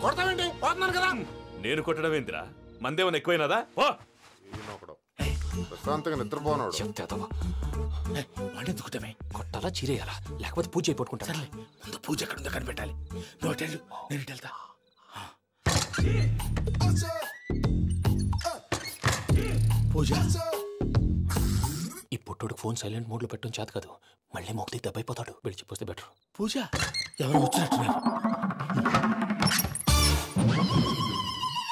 కొడతావేంటి? పోతున్నాను కదా. నేను కొట్టడం ఏంటిరా? మందేమన్నా ఎక్కువైనదా? పో. ప్రశాంతంగా నిద్రపోనాడు. వాడెందుకుంటామే? కొట్టాలా చీరేయాలా లేకపోతే పూజ అయిపోట్టుకుంటా. సర్లే ముందు పూజ ఎక్కడ ఉందో కనిపెట్టాలి. నువ్వు వెళ్ళు, నేను ఇటు వెళ్తా. పూజ ఈ పుట్టుడు ఫోన్ సైలెంట్ మోడ్ లో పెట్టడం చేత కాదు. మళ్ళీ మొక్కి దెబ్బైపోతాడు. వెళ్ళి చెప్పొస్తే బెటర్. పూజ ఎవరు వచ్చినట్టున్నారు?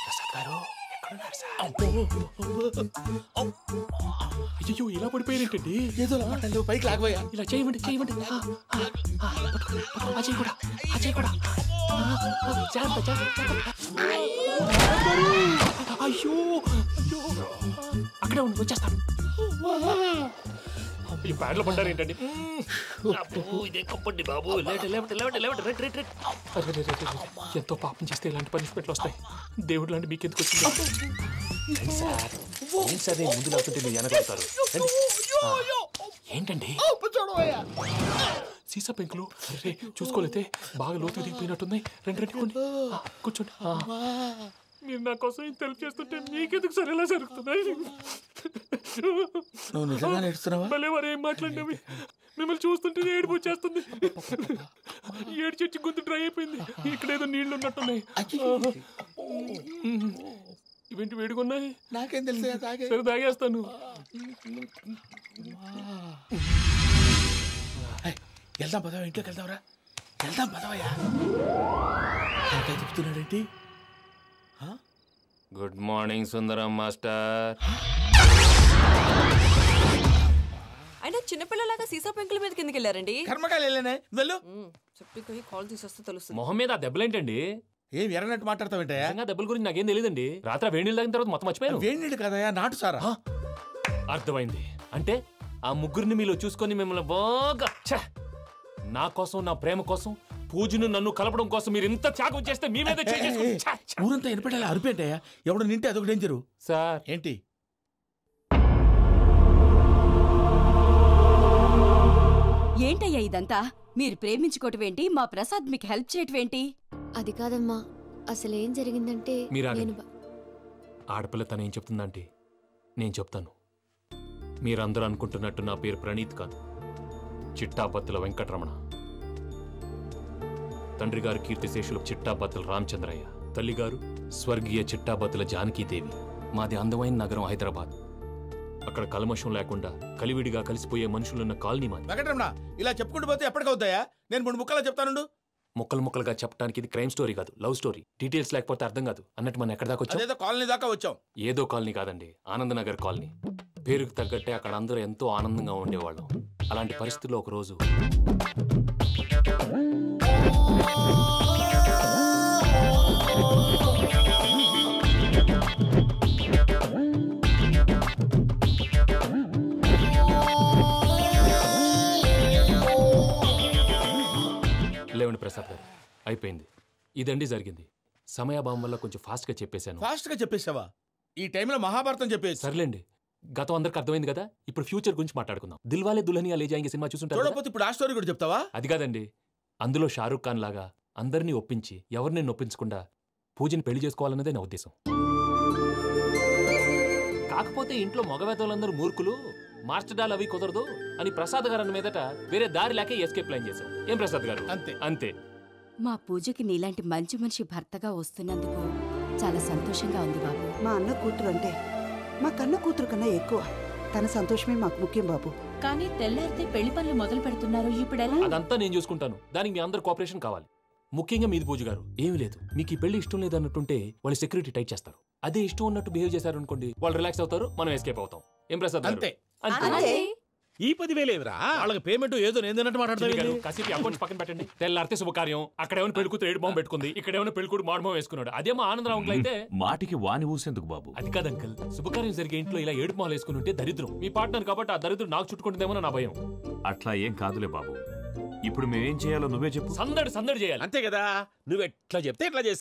ప్రసాద్ గారు ఎక్కడున్నారు సార్? అయ్యో ఇలా పడిపోయారేంటండి? ఏదో మాట్లాడలేవు, పైకి లాగబోయా. ఇలా చేయమండి చేయమండి. అజయ్ కూడా అజయ్ కూడా అయ్యో అక్కడే ఉండి వచ్చేస్తాను. ఈ బ్యాడ్లో పడ్డారు ఏంటండి? ఇదే కప్పండి బాబు. ఎంతో పాపం చేస్తే ఇలాంటి పనిష్మెంట్లు వస్తాయి. దేవుడు లాంటి మీకు ఎందుకు వచ్చింది? సార్ ఏం సార్ నేను ముందు లేకుంటే మీరు వెనకాడతారు. ఏంటండి సీసా పెంకులు? అరే చూసుకోలేతే బాగా లోతు దిగిపోయినట్టున్నాయి. రండి రండి కొన్ని కూర్చోండి. మీరు నా కోసం ఇంత హెల్ప్ చేస్తుంటే మీకెందుకు సరే ఎలా జరుగుతున్నాయి? నువ్వు నిజంగా నేర్చుతున్నావా? మళ్ళీ మరి ఏం మాట్లాడినవి? మిమ్మల్ని చూస్తుంటే ఏడుపు వచ్చేస్తుంది. ఏడు చెట్టు గొంతు డ్రై అయిపోయింది. ఇక్కడ ఏదో నీళ్లు ఉన్నట్టున్నాయి. ఇవేంటి వేడుకున్నాయి? నాకేం తెలుసు. సరే తాగేస్తాను. వెళ్దాం పదవా, ఇంట్లోకి వెళ్దాంరా. వెళ్దాం పదవయ్యా. చెప్తున్నాడేంటి? Good morning Sundaram master. అయినా చిన్నపిల్లలాగా సీసా పెంకుల మీద కిందకి వెళ్ళారండి. కర్మకాయలు వెళ్ళానే. వెళ్ళు. చెప్పి కాల్ తీసేస్తే తెలుస్తుంది. మొహం మీద ఆ దెబ్బలేంటండి? ఏం ఎర్రనట్టు మాట్లాడతావేంటయ్యా? దెబ్బల గురించి నాకేం తెలియదండి. రాత్రి వేడి నీళ్ళు తాగిన తర్వాత మొత్తం మర్చిపోయాను. వేడి నీళ్ళు కదయా, నాటు సారా. అర్థమైంది. అంటే ఆ ముగ్గురిని మీలో చూసుకొని మిమ్మల్ని బాగా నా కోసం నా ప్రేమ కోసం పూజను నన్ను కలపడం కోసం మీరు ఇంత త్యాగం చేస్తే మీ మీద ఊరంతా వినపడేలా అరిపేంటయ్యా. ఎవడు నింటే అదొక డేంజరు. సార్ ఏంటి? ఏంటయ్యా ఇదంతా? మీరు ప్రేమించుకోవటమేంటి? మా ప్రసాద్ మీకు హెల్ప్ చేయటమేంటి? అది కాదమ్మా, అసలు ఏం జరిగిందంటే ఆడపిల్ల తనేం చెప్తుందంటే నేను చెప్తాను. మీరందరూ అనుకుంటున్నట్టు నా పేరు ప్రణీత్ కాదు, చిట్టాపత్తుల వెంకటరమణ. తండ్రి గారు కీర్తిశేషులు చిట్టాపత్తుల రామచంద్రయ్య, తల్లిగారు స్వర్గీయ చిట్టాపత్తుల జానకీదేవి. మాది అందమైన నగరం హైదరాబాద్. అక్కడ కల్మషం లేకుండా కలివిడిగా కలిసిపోయే మనుషులున్న కాలనీ మాది. వెంకటరమణ ఇలా చెప్పుకుంటూ పోతే ఎప్పటికవుతాయా? నేను 3 ముక్కలా చెప్తాను. ముక్కలు ముక్కలుగా చెప్పడానికి ఇది క్రైమ్ స్టోరీ కాదు, లవ్ స్టోరీ. డీటెయిల్స్ లేకపోతే అర్థం కాదు. అన్నట్టు మనం ఎక్కడ దాకా వచ్చాం? ఏదో కాలనీ దాకా వచ్చాం. ఏదో కాలనీ కాదండి, ఆనందనగర్ కాలనీ. పేరుకు తగ్గట్టే అక్కడ అందరూ ఎంతో ఆనందంగా ఉండేవాళ్ళం. అలాంటి పరిస్థితుల్లో ఒకరోజు లేవండి ప్రసాద్ గారు, అయిపోయింది. ఇదండి జరిగింది. సమయాభావం వల్ల కొంచెం ఫాస్ట్గా చెప్పేశాను. ఫాస్ట్గా చెప్పేసావా? ఈ టైంలో మహాభారతం చెప్పేసి. సర్లేండి, గతం అందరికి అర్థమైంది కదా. ఇప్పుడు ఫ్యూచర్ గురించి మాట్లాడుకుందాం. దిల్వాలే దుల్హనియా లే జాయేంగే సినిమా చూసుంటారు. చూడకపోతే ఇప్పుడు ఆ స్టోరీ కూడా చెప్తావా? అది కాదండి, అందులో షారూక్ ఖాన్ లాగా అందరినీ ఒప్పించి ఎవరిని నొప్పించకుండా పూజని పెళ్లి చేసుకోవాలన్నదే నా ఉద్దేశం. కాకపోతే ఇంట్లో మగవేతలందరూ మూర్ఖులు, మార్చడాలు అవి కుదరదు అని ప్రసాద్ గారు అన్న మీదట వేరే దారి లేక ఎస్కేప్ ప్లాన్ చేశాం. ఏం ప్రసాద్ గారు? అంతే అంతే. మా పూజకి నీలాంటి మంచి మనిషి భర్తగా వస్తున్నందుకు చాలా సంతోషంగా ఉంది బాబు. మా అన్న కూతురు అంటే మా కన్న కూతురు కన్నా ఎక్కువ. తన సంతోషమే మాకు ముఖ్యం బాబు. కానీ తెల్లారితే పెళ్లి పనులు మొదలు పెడుతున్నారు, ఇప్పుడెలా? అదంతా నేను చూసుకుంటాను. దానికి మీ అందరు కోఆపరేషన్ కావాలి. ముఖ్యంగా మీది పూజ గారు. ఏమీ లేదు, మీకు ఈ పెళ్లి ఇష్టం లేదన్నట్టుంటే వాళ్ళు సెక్యూరిటీ టైట్ చేస్తారు. అదే ఇష్టం ఉన్నట్టు బిహేవ్ చేశారు అనుకోండి, వాళ్ళు రిలాక్స్ అవుతారు, మనం ఎస్కేప్ అవుతాం. ఏం ప్రసాద్ గారు? అంతే. అంతే. ఈ 10,000 ఏమిరా? వాళ్ళకి పేమెంట్ ఏదో నేందన్నట్టు మాట్లాడతారు. కాసేపు అకౌంట్స్ పక్కన పెట్టండి. తెల్లారితే శుభకార్యం. అక్కడేమైనా పెళ్ళికూతురు ఏడు బాంబు పెట్టుకుంది, ఇక్కడేమైనా పెళ్ళికూడు మాడుమో వేసుకున్నాడు. అదేమో ఆనందరావు అంకుల్ అయితే మాటికి వాని ఊసేందుకు బాబు? అది కాదు అంకుల్, శుభకార్యం జరిగే ఇంట్లో ఇలా ఏడు మాలు వేసుకుని ఉంటే దరిద్రం. మీ పార్ట్నర్ కాబట్టి ఆ దరిద్రం నాకు చుట్టుకుంటుందేమో నా భయం. అట్లా ఏం కాదులే బాబు. ఇప్పుడు మేమేం చేయాలో నువ్వే చెప్పు. సందడి సందడి చేయాలి. అంతే కదా, నువ్వు ఎట్లా చెప్తే ఎట్లా చేస్తా.